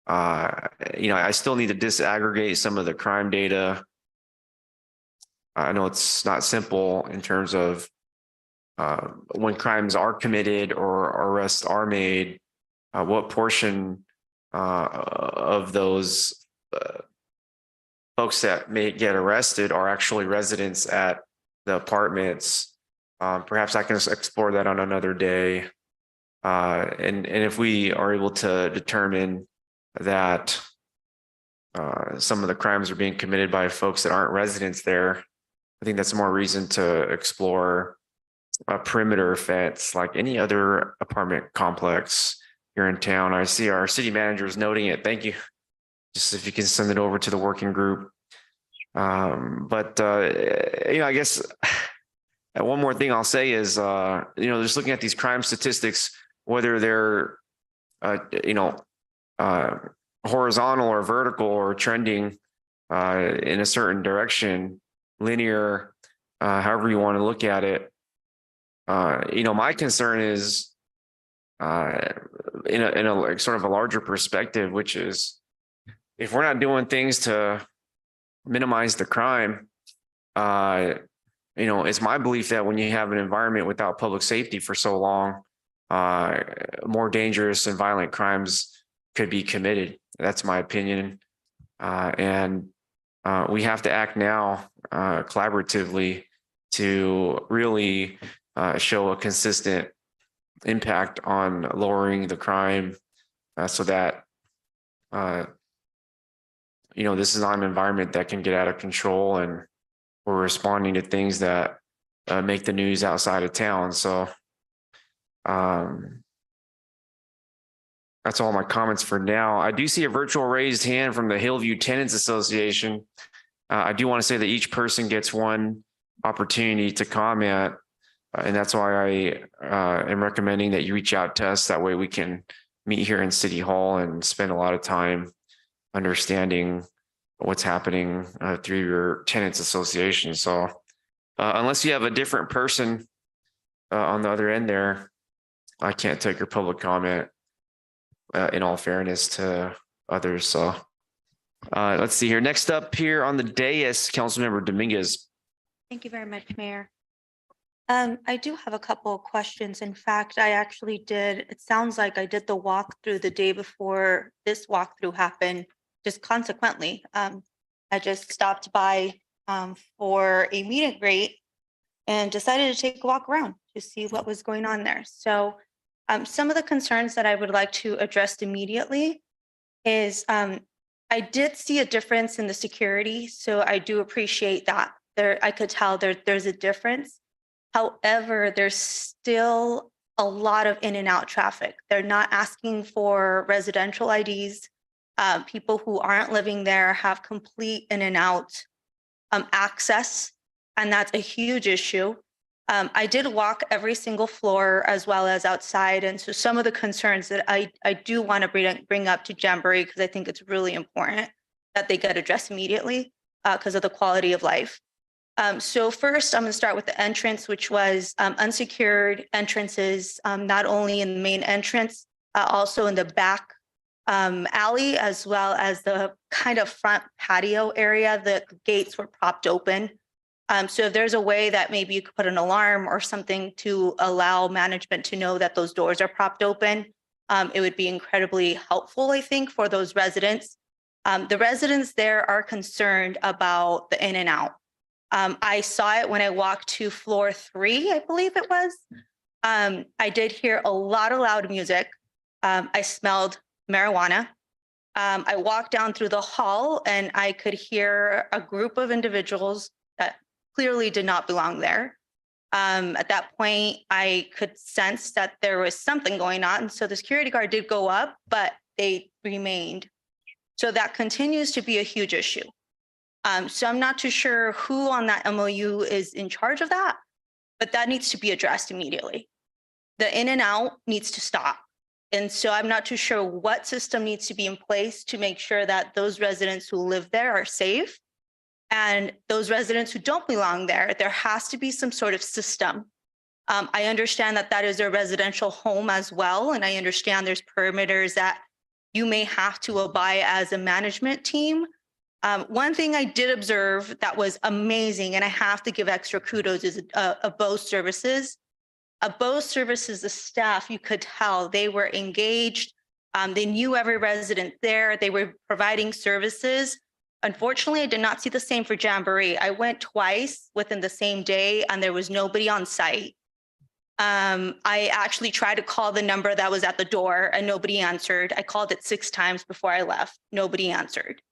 I still need to disaggregate some of the crime data. I know it's not simple in terms of when crimes are committed or arrests are made, what portion of those folks that may get arrested are actually residents at the apartments Perhaps I can explore that on another day. And if we are able to determine that some of the crimes are being committed by folks that aren't residents there, I think that's more reason to explore a perimeter fence like any other apartment complex here in town. I see our city manager is noting it. Thank you. Just if you can send it over to the working group. I guess one more thing I'll say is, just looking at these crime statistics, whether they're, horizontal or vertical or trending in a certain direction, linear, however you want to look at it. My concern is in a sort of a larger perspective, which is if we're not doing things to minimize the crime, it's my belief that when you have an environment without public safety for so long, more dangerous and violent crimes could be committed. That's my opinion. And we have to act now collaboratively to really show a consistent impact on lowering the crime so that, this is not an environment that can get out of control and we're responding to things that make the news outside of town. So that's all my comments for now. I do see a virtual raised hand from the Hillview Tenants Association. I do want to say that each person gets one opportunity to comment. And that's why I am recommending that you reach out to us. That way we can meet here in City Hall and spend a lot of time understanding what's happening through your tenants association. So unless you have a different person on the other end there, I can't take your public comment in all fairness to others. So let's see here. Next up here on the dais, Councilmember Dominguez. Thank you very much, Mayor. I do have a couple of questions. In fact, it sounds like I did the walkthrough the day before this walkthrough happened, just consequently. I just stopped by for a meet and greet and decided to take a walk around to see what was going on there. So some of the concerns that I would like to address immediately is I did see a difference in the security. So I do appreciate that. I could tell there's a difference. However, there's still a lot of in and out traffic. They're not asking for residential IDs. People who aren't living there have complete in and out access, and that's a huge issue. I did walk every single floor as well as outside, and so some of the concerns that I do want to bring up to Jamboree, because I think it's really important that they get addressed immediately because of the quality of life. So first, I'm going to start with the entrance, which was unsecured entrances, not only in the main entrance, also in the back alley, as well as the kind of front patio area. The gates were propped open. So if there's a way that maybe you could put an alarm or something to allow management to know that those doors are propped open, it would be incredibly helpful, I think, for those residents. The residents there are concerned about the in and out. I saw it when I walked to floor 3, I believe it was. I did hear a lot of loud music. I smelled marijuana. I walked down through the hall and I could hear a group of individuals that clearly did not belong there. At that point, I could sense that there was something going on. So the security guard did go up, but they remained. So that continues to be a huge issue. So I'm not too sure who on that MOU is in charge of that, but that needs to be addressed immediately. The in and out needs to stop. And so I'm not too sure what system needs to be in place to make sure that those residents who live there are safe. And those residents who don't belong there, there has to be some sort of system. I understand that that is a residential home as well. And I understand there's perimeters that you may have to abide as a management team. One thing I did observe that was amazing, and I have to give extra kudos, is Bose Services. Bose Services, the staff, you could tell they were engaged. They knew every resident there. They were providing services. Unfortunately, I did not see the same for Jamboree. I went twice within the same day and there was nobody on site. I actually tried to call the number that was at the door and nobody answered. I called it 6 times before I left. Nobody answered.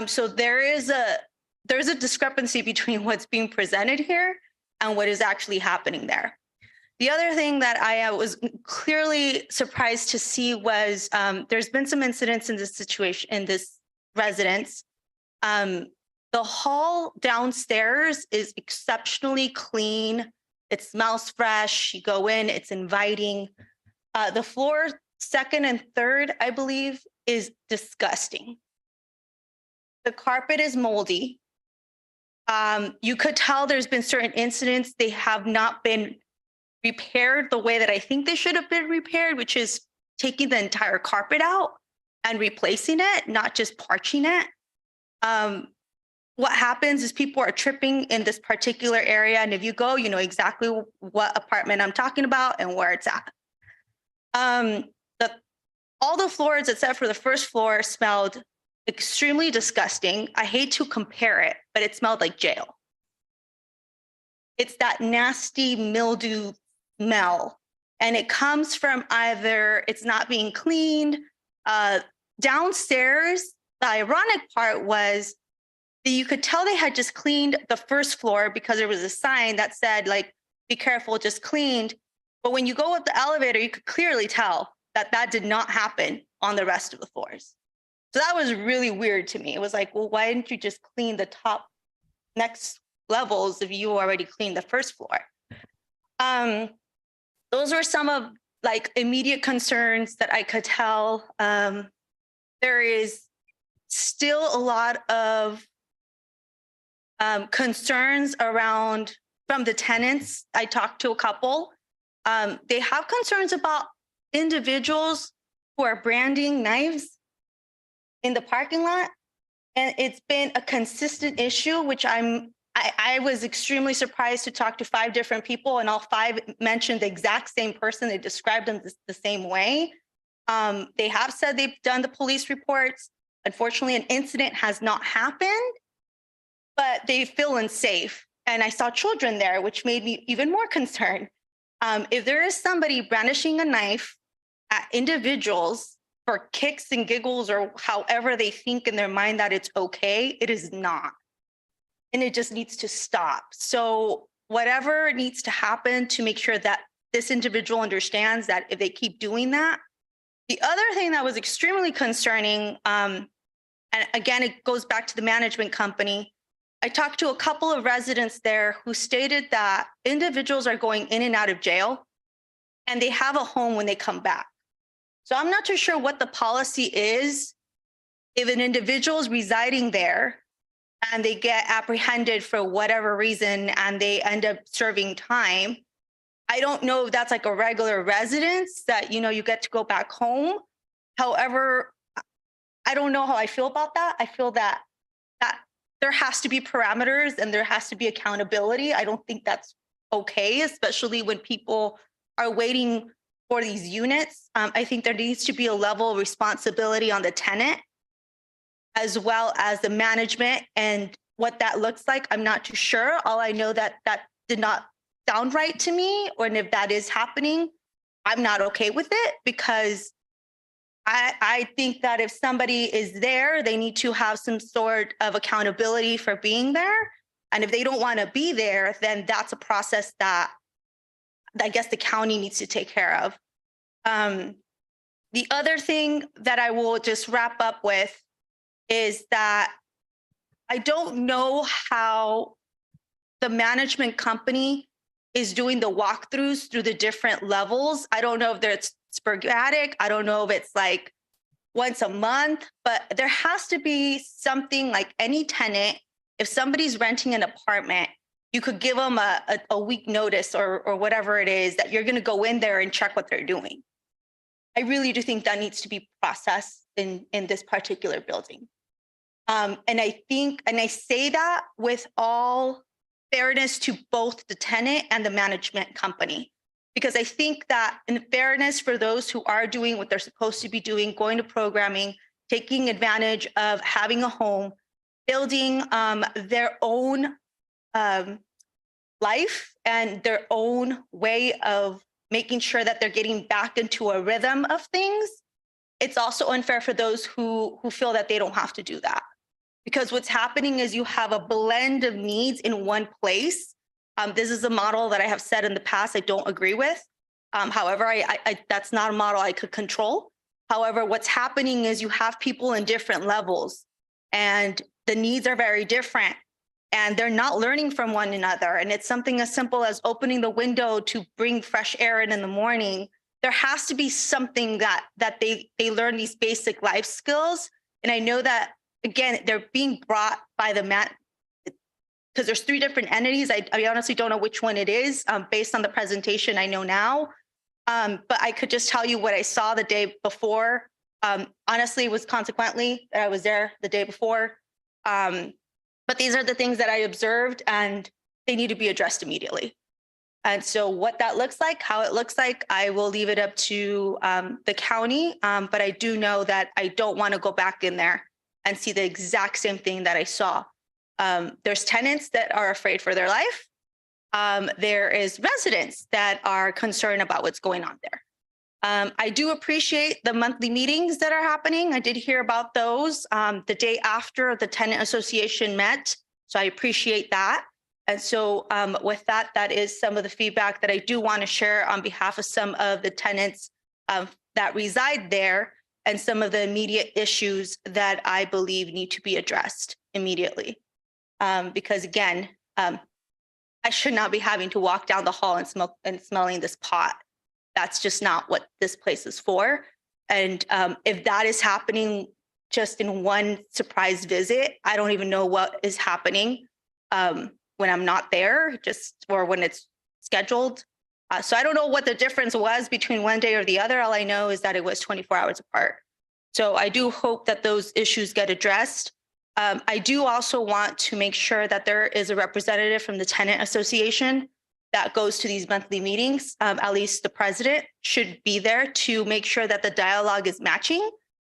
So there's a discrepancy between what's being presented here and what is actually happening there. The other thing that I was clearly surprised to see was there's been some incidents in this situation, in this residence. The hall downstairs is exceptionally clean. It smells fresh. You go in, it's inviting. The floor, 2nd and 3rd, I believe, is disgusting. The carpet is moldy. You could tell there's been certain incidents. They have not been repaired the way that I think they should have been repaired, which is taking the entire carpet out and replacing it, not just parching it. What happens is people are tripping in this particular area. And if you go, you know exactly what apartment I'm talking about and where it's at. All the floors, except for the first floor, smelled extremely disgusting. I hate to compare it, but it smelled like jail. It's that nasty mildew smell. And it comes from either it's not being cleaned. Downstairs, the ironic part was that you could tell they had just cleaned the first floor because there was a sign that said, like, be careful, just cleaned. But when you go up the elevator, you could clearly tell that that did not happen on the rest of the floors. So that was really weird to me. It was like, well, why didn't you just clean the top next levels if you already cleaned the first floor? Those were some of like immediate concerns that I could tell. There is still a lot of concerns around from the tenants. I talked to a couple. They have concerns about individuals who are branding knives in the parking lot. And it's been a consistent issue, which I was extremely surprised to talk to 5 different people, and all 5 mentioned the exact same person. They described them the same way. They have said they've done the police reports. Unfortunately, an incident has not happened, but they feel unsafe. And I saw children there, which made me even more concerned. If there is somebody brandishing a knife at individuals for kicks and giggles or however they think in their mind that it's okay, it is not. And it just needs to stop. So whatever needs to happen to make sure that this individual understands that if they keep doing that. The other thing that was extremely concerning, and again, it goes back to the management company. I talked to a couple of residents there who stated that individuals are going in and out of jail and they have a home when they come back. So I'm not too sure what the policy is if an individual is residing there and they get apprehended for whatever reason and they end up serving time. I don't know if that's like a regular residence that, you know, you get to go back home. However, I don't know how I feel about that. I feel that there has to be parameters and there has to be accountability. I don't think that's okay, especially when people are waiting for these units. I think there needs to be a level of responsibility on the tenant as well as the management, and what that looks like, I'm not too sure. All I know that did not sound right to me, or if that is happening, I'm not okay with it, because I think that if somebody is there, they need to have some sort of accountability for being there. And if they don't want to be there, then that's a process that I guess the county needs to take care of. The other thing that I will just wrap up with is that I don't know how the management company is doing the walkthroughs through the different levels. I don't know if it's sporadic. I don't know if it's like once a month, but there has to be something like any tenant. If somebody's renting an apartment, you could give them a week notice or whatever it is that you're going to go in there and check what they're doing. I really do think that needs to be processed in this particular building. And I think, and I say that with all fairness to both the tenant and the management company, because I think that in fairness for those who are doing what they're supposed to be doing, going to programming, taking advantage of having a home, building their own life and their own way of making sure that they're getting back into a rhythm of things, it's also unfair for those who feel that they don't have to do that. Because what's happening is you have a blend of needs in one place. This is a model that I have said in the past I don't agree with. However, that's not a model I could control. However, what's happening is you have people in different levels and the needs are very different and they're not learning from one another. And it's something as simple as opening the window to bring fresh air in the morning. There has to be something that they learn these basic life skills. And I know that, again, they're being brought by the because there's 3 different entities. I honestly don't know which one it is based on the presentation I know now. But I could just tell you what I saw the day before. Honestly, it was consequently that I was there the day before. But these are the things that I observed and they need to be addressed immediately. And so what that looks like, how it looks like, I will leave it up to the county. But I do know that I don't want to go back in there and see the exact same thing that I saw. There's tenants that are afraid for their life. There is residents that are concerned about what's going on there. I do appreciate the monthly meetings that are happening. I did hear about those the day after the tenant association met. So I appreciate that. And so with that, that is some of the feedback that I do want to share on behalf of some of the tenants that reside there and some of the immediate issues that I believe need to be addressed immediately. Because again, I should not be having to walk down the hall and smelling this pot. That's just not what this place is for. And if that is happening just in one surprise visit, I don't even know what is happening when I'm not there, or when it's scheduled. So I don't know what the difference was between one day or the other. All I know is that it was 24 hours apart. So I do hope that those issues get addressed. I do also want to make sure that there is a representative from the tenant association that goes to these monthly meetings. At least the president should be there to make sure that the dialogue is matching.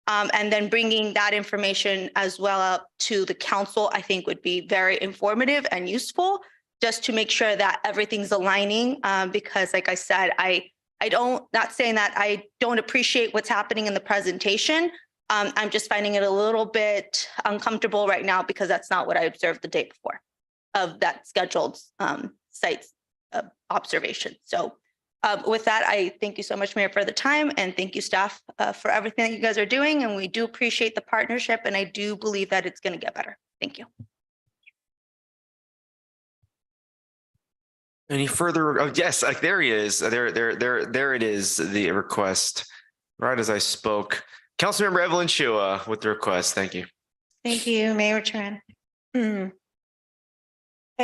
And then bringing that information as well up to the council, I think would be very informative and useful, just to make sure that everything's aligning. Because like I said, not saying that I don't appreciate what's happening in the presentation. I'm just finding it a little bit uncomfortable right now because that's not what I observed the day before of that scheduled sites observation. So with that, I thank you so much, Mayor, for the time, and thank you, staff, for everything that you guys are doing. And we do appreciate the partnership, and I do believe that it's going to get better. Thank you. Any further? Oh, yes, there he is. There it is. The request, right as I spoke. Councilmember Evelyn Shua with the request. Thank you. Thank you, Mayor Tran. I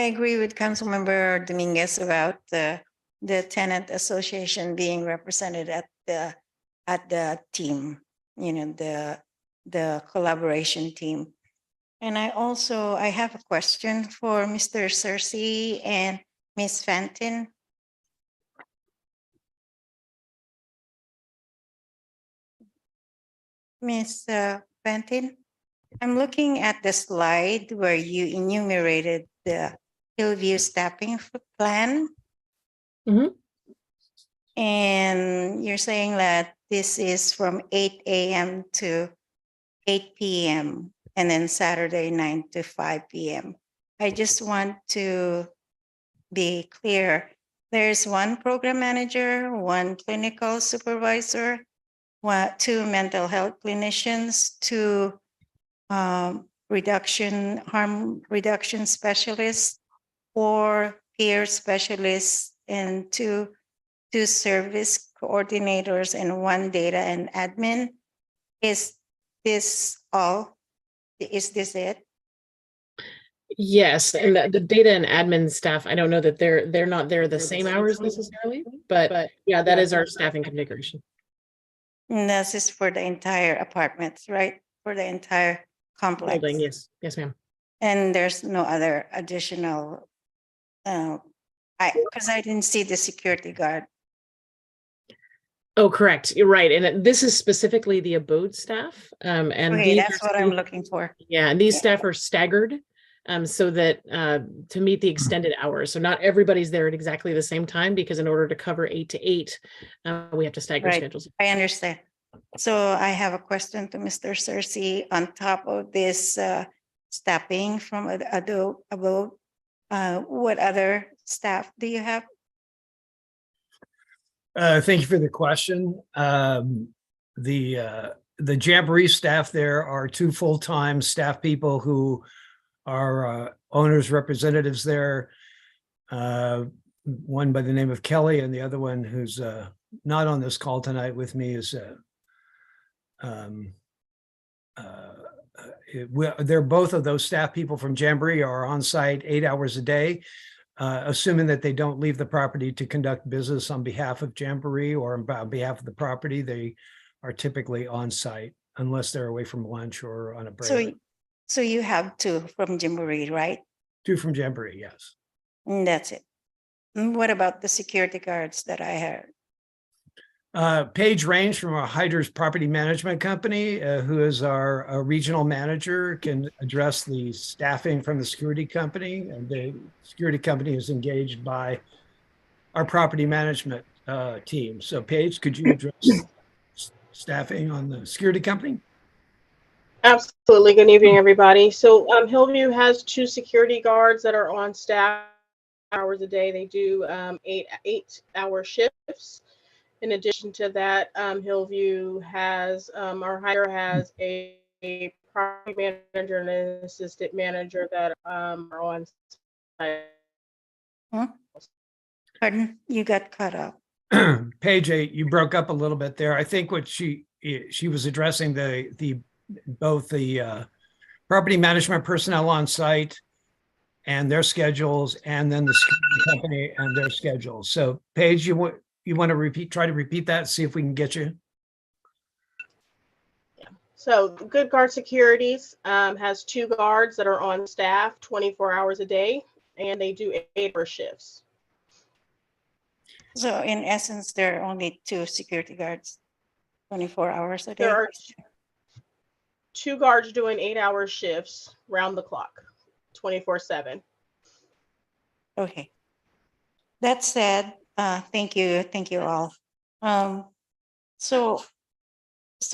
agree with Councilmember Dominguez about the tenant association being represented at the team, the collaboration team. And I have a question for Mr. Cersei and Ms. Fenton. Ms. Fenton, I'm looking at the slide where you enumerated the Hillview staffing plan. Mm-hmm. And you're saying that this is from 8 a.m. to 8 p.m. and then Saturday 9 to 5 p.m. I just want to be clear. There's one program manager, one clinical supervisor, 2 mental health clinicians, 2 harm reduction specialists, 4 peer specialists, and 2 service coordinators, and 1 data and admin. Is this all? Is this it? Yes, and the data and admin staff, I don't know that they're not there the same hours necessarily, but yeah, that is our staffing configuration. And this is for the entire apartments, right? For the entire complex. Building, yes, ma'am. And there's no other additional, because I didn't see the security guard. Oh, correct. You're right. And this is specifically the abode staff. And Okay, these that's what I'm looking for. Yeah, and these staff are staggered so that to meet the extended hours. So not everybody's there at exactly the same time because in order to cover 8 to 8, we have to stagger Right. schedules. I understand. So I have a question to Mr. Cersey. On top of this staffing from above, what other staff do you have? Thank you for the question. The Jamboree staff there are 2 full-time staff people who are owners' representatives there. One by the name of Kelly and the other one who's not on this call tonight with me is they're both of those staff people from Jamboree are on site 8 hours a day. Assuming that they don't leave the property to conduct business on behalf of Jamboree or on behalf of the property, they are typically on site unless they're away from lunch or on a break. So you have 2 from Jamboree, right? 2 from Jamboree, yes. That's it. What about the security guards that I heard? Paige Range from our Hyder's Property Management Company, who is our regional manager, can address the staffing from the security company. And the security company is engaged by our property management team. So Paige, could you address staffing on the security company? Absolutely. Good evening, everybody. So Hillview has 2 security guards that are on staff hours a day. They do 8-hour shifts. In addition to that, Hillview has, our hire has a property manager and an assistant manager that are on site. Pardon, you got cut off. Paige, you broke up a little bit there. I think what she was addressing both the property management personnel on site and their schedules, and then the security company and their schedules. So Paige, you want to try to repeat that, see if we can get you. So Good Guard Securities has 2 guards that are on staff 24 hours a day, and they do 8-hour shifts. So in essence, there are only 2 security guards, 24 hours a day. There are 2 guards doing 8-hour shifts round the clock, 24/7. Okay. That said, thank you all. So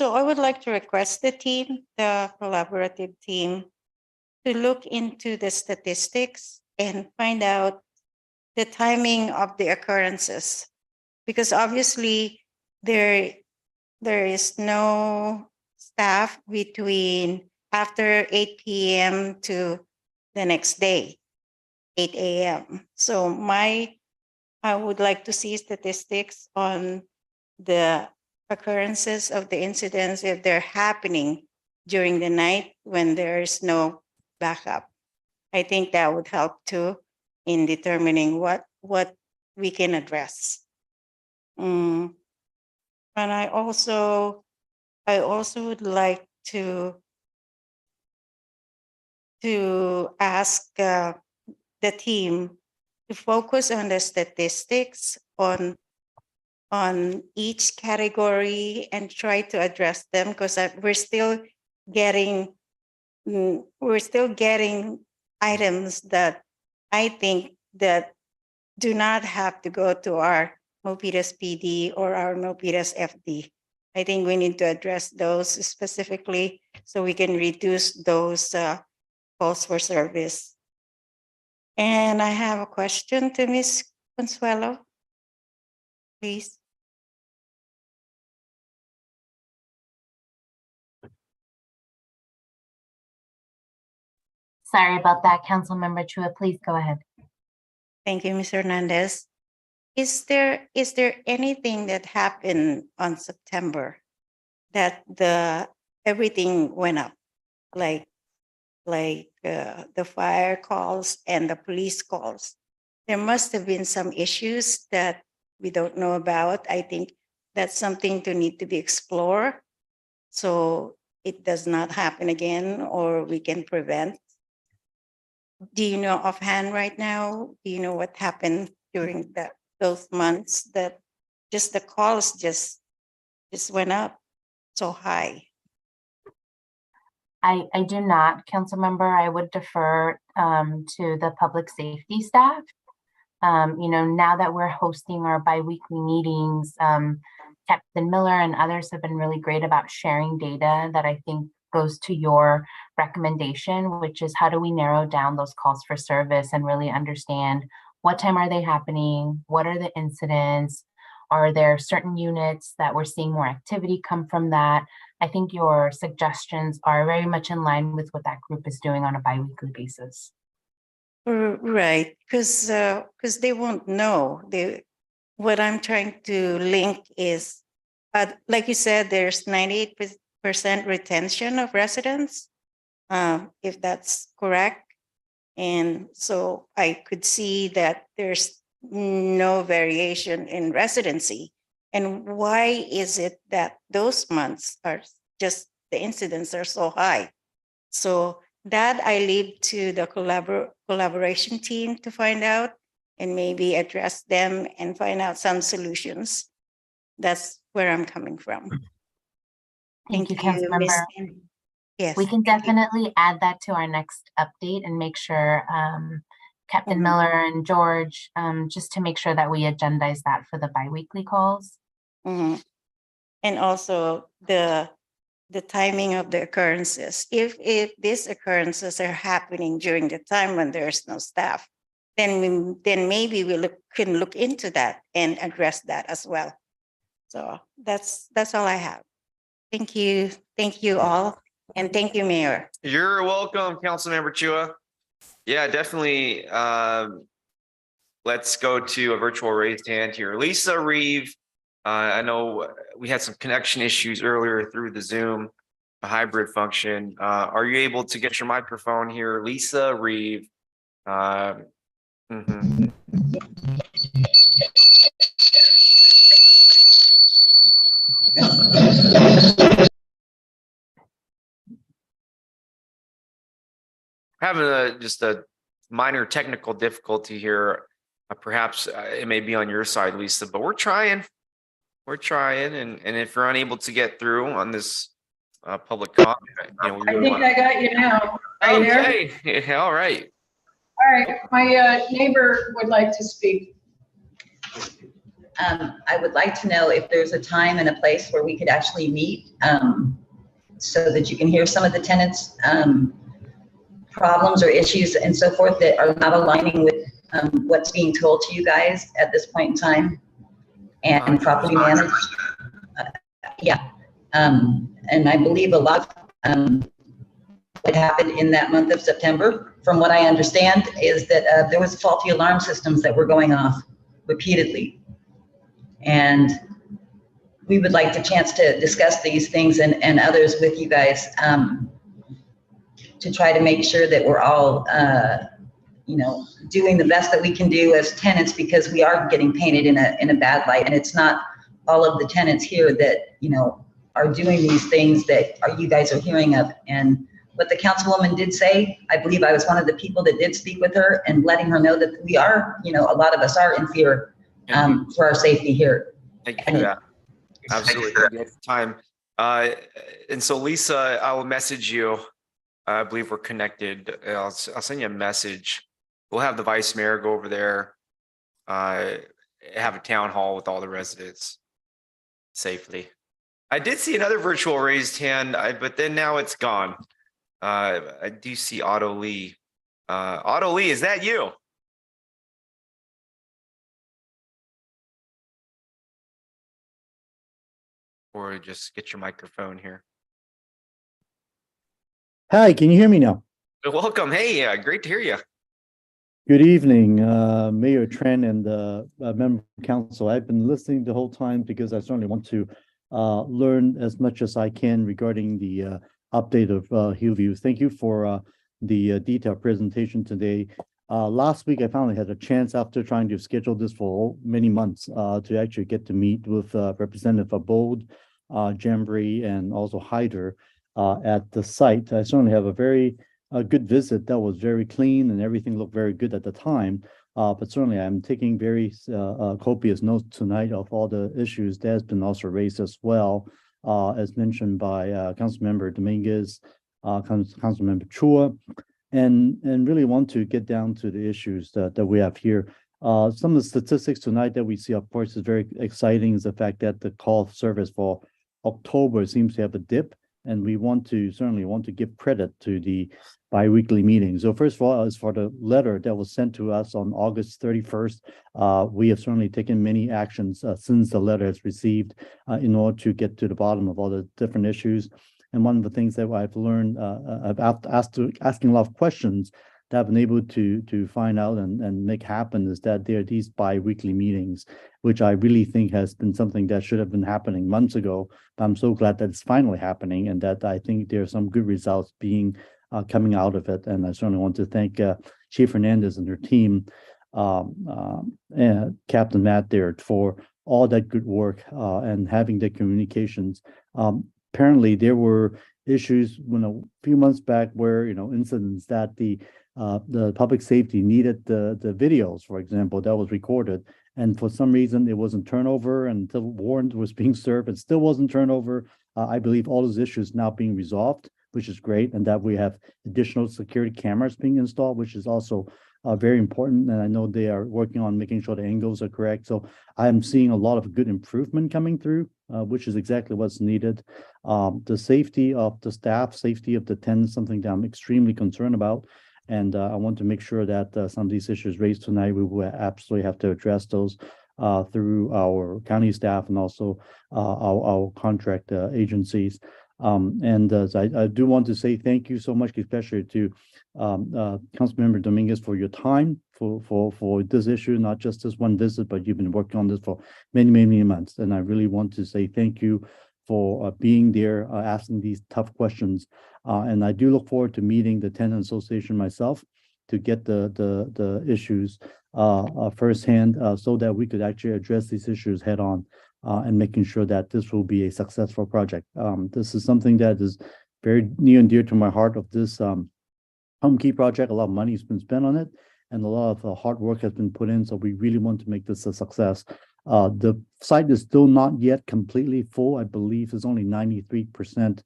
I would like to request the team, the collaborative team, to look into the statistics and find out the timing of the occurrences, because obviously there is no staff between after 8 p.m. to the next day, 8 a.m. So I would like to see statistics on the occurrences of the incidents if they're happening during the night when there is no backup. I think that would help too in determining what we can address. And I also would like to ask the team to focus on the statistics on each category and try to address them, because we're still getting items that I think that do not have to go to our Milpitas PD or our Milpitas FD. I think we need to address those specifically so we can reduce those calls for service. And I have a question to Ms. Consuelo, please. Sorry about that, Councilmember Chua. Please go ahead. Thank you, Ms. Hernandez. Is there anything that happened on September that everything went up, like the fire calls and the police calls? There must have been some issues that we don't know about. I think that's something to need to be explored so it does not happen again, or we can prevent. Do you know offhand right now? Do you know what happened during those months that just the calls just just went up so high? I do not, council member. I would defer to the public safety staff. Now that we're hosting our biweekly meetings, Captain Miller and others have been really great about sharing data that I think goes to your recommendation, which is how do we narrow down those calls for service and really understand what time are they happening? What are the incidents? Are there certain units that we're seeing more activity come from that? I think your suggestions are very much in line with what that group is doing on a biweekly basis. Right, because they won't know. What I'm trying to link is, like you said, there's 98% retention of residents, if that's correct. And so I could see that there's no variation in residency. And why is it that those months are just, the incidents are so high? So that I leave to the collaboration team to find out and maybe address them and find out some solutions. That's where I'm coming from. Thank you, Councilmember. Miss. Yes. We can definitely add that to our next update and make sure Captain Miller and George, just to make sure that we agendize that for the biweekly calls. And also the timing of the occurrences. If these occurrences are happening during the time when there's no staff, then maybe we can look into that and address that as well. So that's all I have. Thank you all, and thank you, Mayor. You're welcome, Councilmember Chua. Yeah, definitely. Let's go to a virtual raised hand here. Lisa Reeve. I know we had some connection issues earlier through the Zoom, a hybrid function. Are you able to get your microphone here, Lisa Reeve? Having just a minor technical difficulty here. Perhaps it may be on your side, Lisa, but we're trying. We're trying, and if you're unable to get through on this public comment, we I really think I got you now. Are you there? Okay, all right. All right, my neighbor would like to speak. I would like to know if there's a time and a place where we could actually meet so that you can hear some of the tenants' problems or issues and so forth that are not aligning with what's being told to you guys at this point in time and properly managed. And I believe a lot what happened in that month of September, from what I understand, is that there was faulty alarm systems that were going off repeatedly. And we would like the chance to discuss these things and others with you guys to try to make sure that we're all, doing the best that we can do as tenants, because we are getting painted in a bad light, and it's not all of the tenants here that are doing these things that you guys are hearing of. And what the councilwoman did say, I believe I was one of the people that did speak with her and letting her know that we are, a lot of us are in fear for our safety here. Thank you for that. Absolutely. Time. And so, Lisa, I will message you. I believe we're connected. I'll send you a message. We'll have the vice mayor go over there, have a town hall with all the residents safely. I did see another virtual raised hand, but then now it's gone. I do see Otto Lee. Otto Lee, is that you? Or just get your microphone here. Hi, can you hear me now? Welcome. Hey, great to hear you. Good evening, Mayor Tran and member of council. I've been listening the whole time because I certainly want to learn as much as I can regarding the update of Hillview. Thank you for the detailed presentation today. Last week, I finally had a chance, after trying to schedule this for many months, to actually get to meet with Representative Abode, Jamboree, and also Hyder at the site. I certainly have a very good visit that was very clean and everything looked very good at the time. But certainly I'm taking very copious notes tonight of all the issues that has been also raised as well, as mentioned by Councilmember Dominguez, Councilmember Chua, and really want to get down to the issues that we have here. Some of the statistics tonight that we see, of course, is very exciting, is the fact that the call service for October seems to have a dip, and we certainly want to give credit to the biweekly meetings. So first of all, as for the letter that was sent to us on August 31st, we have certainly taken many actions since the letter is received in order to get to the bottom of all the different issues. And one of the things that I've learned asking a lot of questions that I've been able to find out and make happen is that there are these bi-weekly meetings, which I really think has been something that should have been happening months ago. But I'm so glad that it's finally happening, and that I think there are some good results being coming out of it. And I certainly want to thank Chief Hernandez and her team, and Captain Matt there, for all that good work and having the communications. Apparently, there were issues a few months back where incidents that the public safety needed the videos, for example, that was recorded, and for some reason it wasn't turnover until warrant was being served. It still wasn't turnover. I believe all those issues now being resolved, which is great, and that we have additional security cameras being installed, which is also very important. And I know they are working on making sure the angles are correct. So I am seeing a lot of good improvement coming through, which is exactly what's needed. The safety of the staff, safety of the tenants, something that I'm extremely concerned about. And I want to make sure that some of these issues raised tonight, we will absolutely have to address those through our county staff and also our contract agencies. I do want to say thank you so much, especially to Councilmember Dominguez, for your time for this issue, not just this one visit, but you've been working on this for many months. And I really want to say thank you for being there, asking these tough questions. And I do look forward to meeting the tenant association myself to get the issues firsthand, so that we could actually address these issues head on. And making sure that this will be a successful project. This is something that is very near and dear to my heart of this Home Key project. A lot of money has been spent on it, and a lot of hard work has been put in. So we really want to make this a success. The site is still not yet completely full. I believe it's only 93%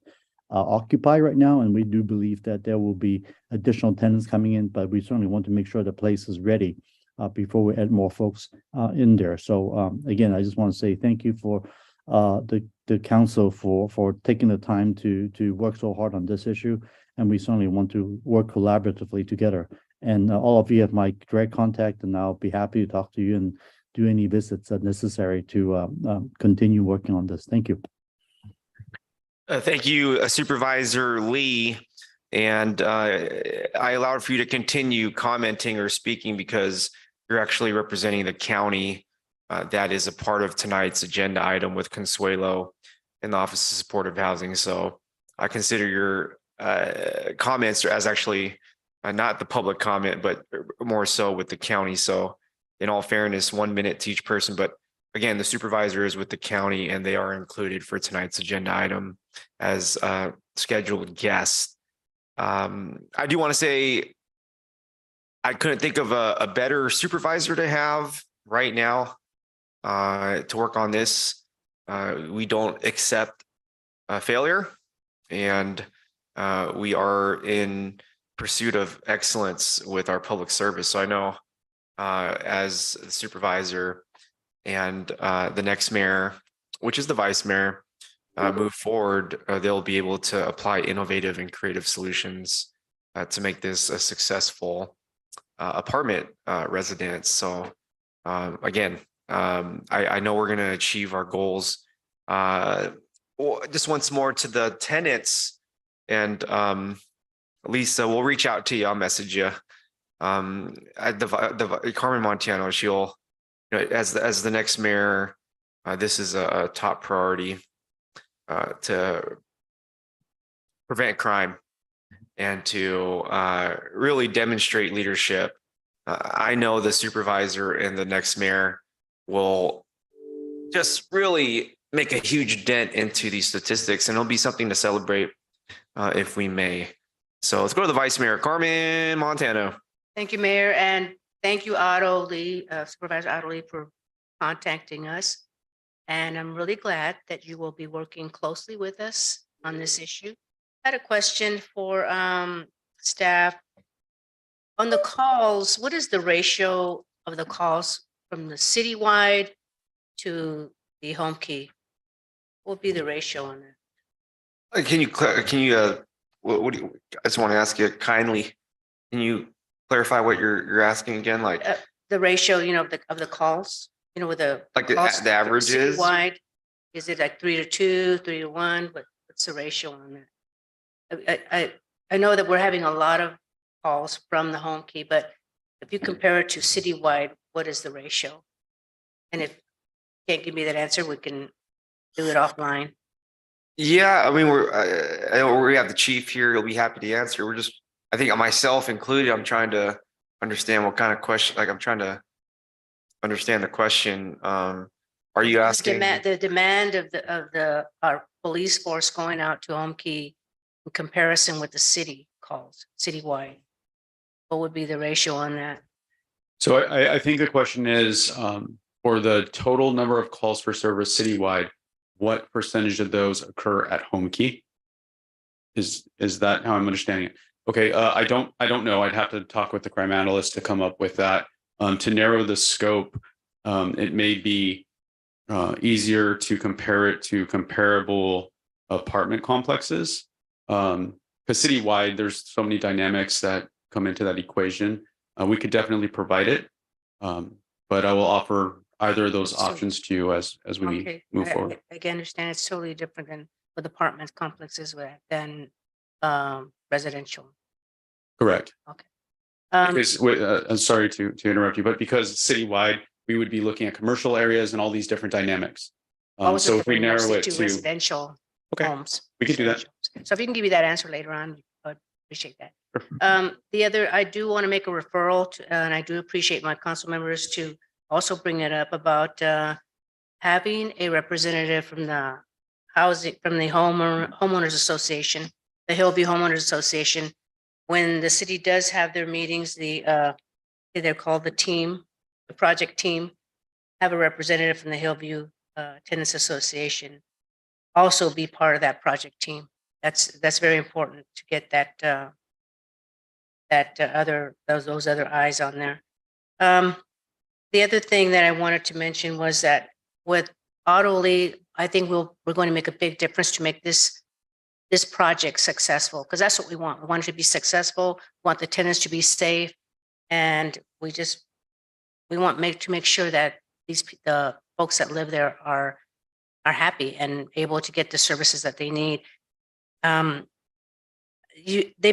occupied right now, and we do believe that there will be additional tenants coming in, but we certainly want to make sure the place is ready before we add more folks in there. So again, I just want to say thank you for the council for taking the time to work so hard on this issue, and we certainly want to work collaboratively together. And all of you have my direct contact, and I'll be happy to talk to you and do any visits that necessary to continue working on this. Thank you. Thank you, Supervisor Lee. And I allowed for you to continue commenting or speaking because you're actually representing the county that is a part of tonight's agenda item with Consuelo in the Office of Supportive Housing. So I consider your comments as actually not the public comment, but more so with the county. So in all fairness, 1 minute to each person. But again, the supervisor is with the county and they are included for tonight's agenda item as scheduled guests. I do want to say, I couldn't think of a better supervisor to have right now to work on this. We don't accept failure, and we are in pursuit of excellence with our public service. So I know as the supervisor and the next mayor, which is the vice mayor, move forward, they'll be able to apply innovative and creative solutions to make this a successful apartment residence. So again, I know we're going to achieve our goals. Just once more to the tenants, and Lisa, we'll reach out to you. I'll message you. Carmen Montano, she'll, as the next mayor, this is a top priority to prevent crime and to really demonstrate leadership. I know the supervisor and the next mayor will just really make a huge dent into these statistics, and it'll be something to celebrate if we may. So let's go to the vice mayor, Carmen Montano. Thank you, Mayor. And thank you, Otto Lee, Supervisor Otto Lee, for contacting us. And I'm really glad that you will be working closely with us on this issue. I had a question for staff. On the calls, what is the ratio of the calls from the citywide to the home key? What would be the ratio on that? What do you, I just want to ask you kindly, can you clarify what you're asking again? Like The ratio, of the calls, with the. Like the calls average is? Citywide, is it like 3 to 2, 3 to 1? What's the ratio on that? I know that we're having a lot of calls from the home key, but if you compare it to citywide, what is the ratio? And if you can't give me that answer, we can do it offline. Yeah, I mean, I know we have the chief here. He'll be happy to answer. I think myself included, I'm trying to understand what kind of question, like I'm trying to understand the question. Are you asking? The demand of our police force going out to home key in comparison with the city calls, citywide. What would be the ratio on that? So I think the question is, for the total number of calls for service citywide, what percentage of those occur at home key? Is that how I'm understanding it? Okay, I don't know. I'd have to talk with the crime analyst to come up with that. To narrow the scope, it may be easier to compare it to comparable apartment complexes. Because citywide, there's so many dynamics that come into that equation. We could definitely provide it, but I will offer either of those options to you as we move forward. I can understand it's totally different than with apartment complexes than residential. Correct. Okay. I'm sorry to interrupt you, but because citywide, we would be looking at commercial areas and all these different dynamics. So if we narrow it to residential homes, we could do that. So if you can give me that answer later on, I'd appreciate that. I do want to make a referral to, and I do appreciate my council members to also bring it up about having a representative from the homeowners association, the Hillview Homeowners Association. When the city does have their meetings, they're called the project team, have a representative from the Hillview Tenants Association also be part of that project team. That's very important to get those other eyes on there. The other thing that I wanted to mention was that with Otto Lee, I think we're going to make a big difference to make this project successful, because that's what we want. We want it to be successful. We want the tenants to be safe, and we want to make sure that the folks that live there are happy and able to get the services that they need. They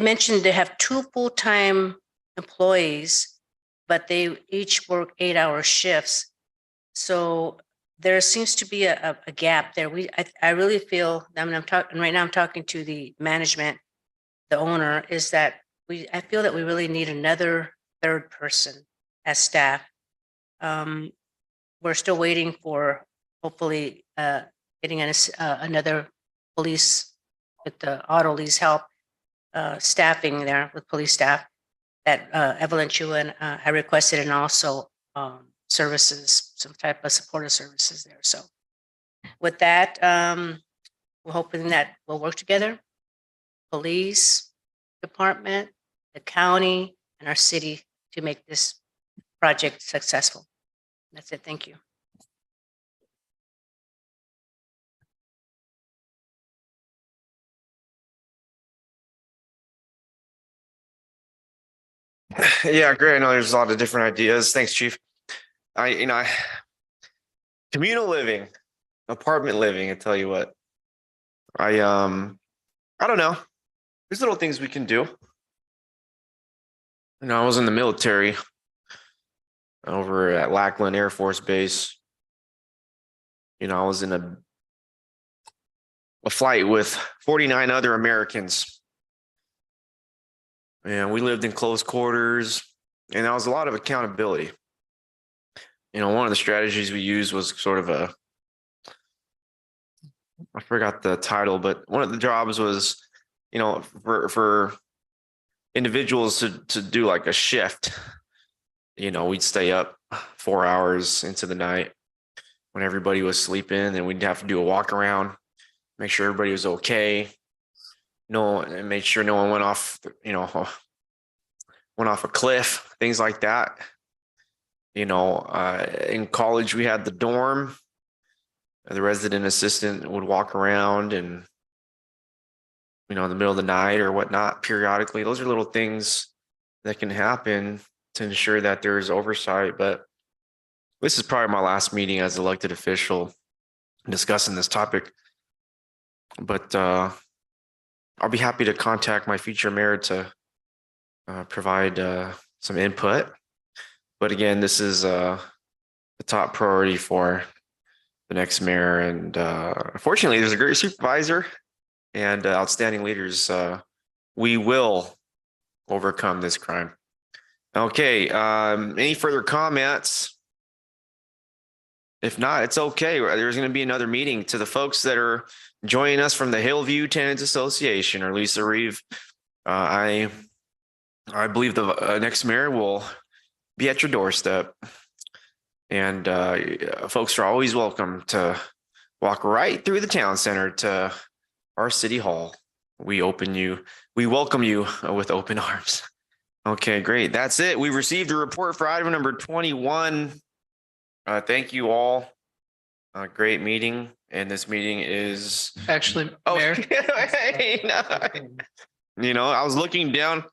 mentioned they have 2 full-time employees, but they each work 8-hour shifts. So there seems to be a gap there. I really feel, I'm talking to the management, the owner, is that I feel that we really need another third person as staff. We're still waiting for hopefully getting another police with the Otto Lee's help, staffing there with police staff that Evelyn Chua and I requested, and also services, some type of supportive services there. So with that, we're hoping that we'll work together, police department, the county, and our city, to make this project successful. That's it. Thank you. Yeah, great. I know there's a lot of different ideas. Thanks, Chief. Communal living, apartment living, I tell you what. I don't know. There's little things we can do. I was in the military over at Lackland Air Force Base. I was in a flight with 49 other Americans. And we lived in close quarters, and there was a lot of accountability. One of the strategies we used was sort of I forgot the title, but one of the jobs was, for individuals to do like a shift. we'd stay up 4 hours into the night when everybody was sleeping, and we'd have to do a walk around, make sure everybody was okay. And make sure no one went off, went off a cliff, things like that. In college, we had the dorm. The resident assistant would walk around and, in the middle of the night or whatnot, periodically. Those are little things that can happen to ensure that there's oversight. But this is probably my last meeting as elected official discussing this topic. But I'll be happy to contact my future mayor to provide some input. But again, this is the top priority for the next mayor. And fortunately, there's a great supervisor and outstanding leaders. We will overcome this crime. Okay, any further comments? If not, it's okay. There's going to be another meeting. To the folks that are joining us from the Hillview Tenants Association or Lisa Reeve, I believe the next mayor will be at your doorstep. And folks are always welcome to walk right through the town center to our city hall. We welcome you with open arms. Okay, great. That's it. We received a report for item number 21. Thank you all. Great meeting. And this meeting is Actually, Mayor. I was looking down.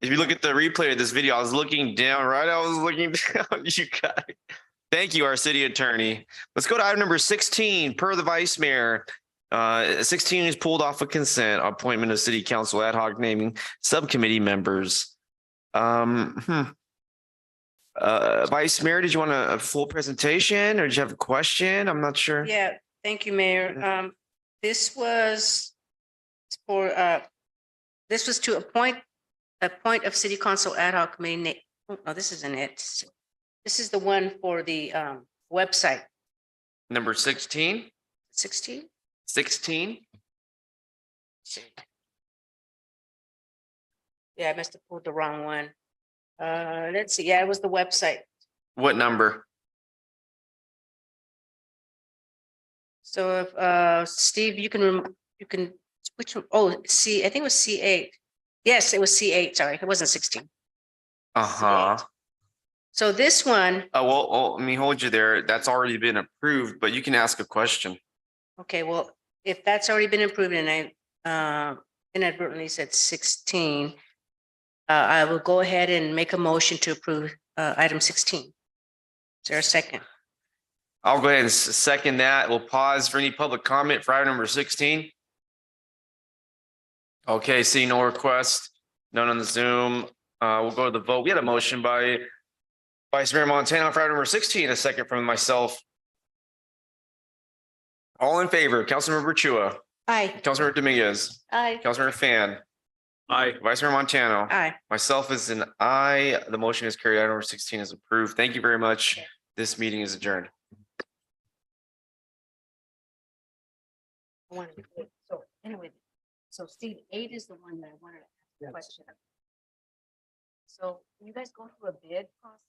If you look at the replay of this video, I was looking down, right? I was looking down. You guys. Thank you, our city attorney. Let's go to item number 16, per the vice mayor. 16 is pulled off of consent, appointment of city council ad hoc naming subcommittee members. Vice Mayor, did you want a full presentation or did you have a question? I'm not sure. Yeah, thank you, Mayor. This was to appoint of city council ad hoc committee. Oh, this isn't it. This is the one for the website. Number 16? 16? 16? Yeah, I must have pulled the wrong one. Let's see. Yeah, it was the website. What number? So if Steve, you can which one? Oh, I think it was C8. Yes, it was C8. Sorry, it wasn't 16. Uh-huh. So this one. Well, let me hold you there. That's already been approved, but you can ask a question. Okay, well, if that's already been approved and I inadvertently said 16, I will go ahead and make a motion to approve item 16. Is there a second? I'll go ahead and second that. We'll pause for any public comment for item number 16. Okay, see no request, none on the Zoom. We'll go to the vote. We had a motion by Vice Mayor Montano for item number 16, a second from myself. All in favor, Councilmember Chua. Aye. Councilmember Dominguez. Aye. Councilmember Fan. Aye. Vice Mayor Montano. Aye. Myself is an aye. The motion is carried. Item number 16 is approved. Thank you very much. This meeting is adjourned. So anyway, so Steve, 8 is the one that I wanted to ask a question. So you guys go through a bid process?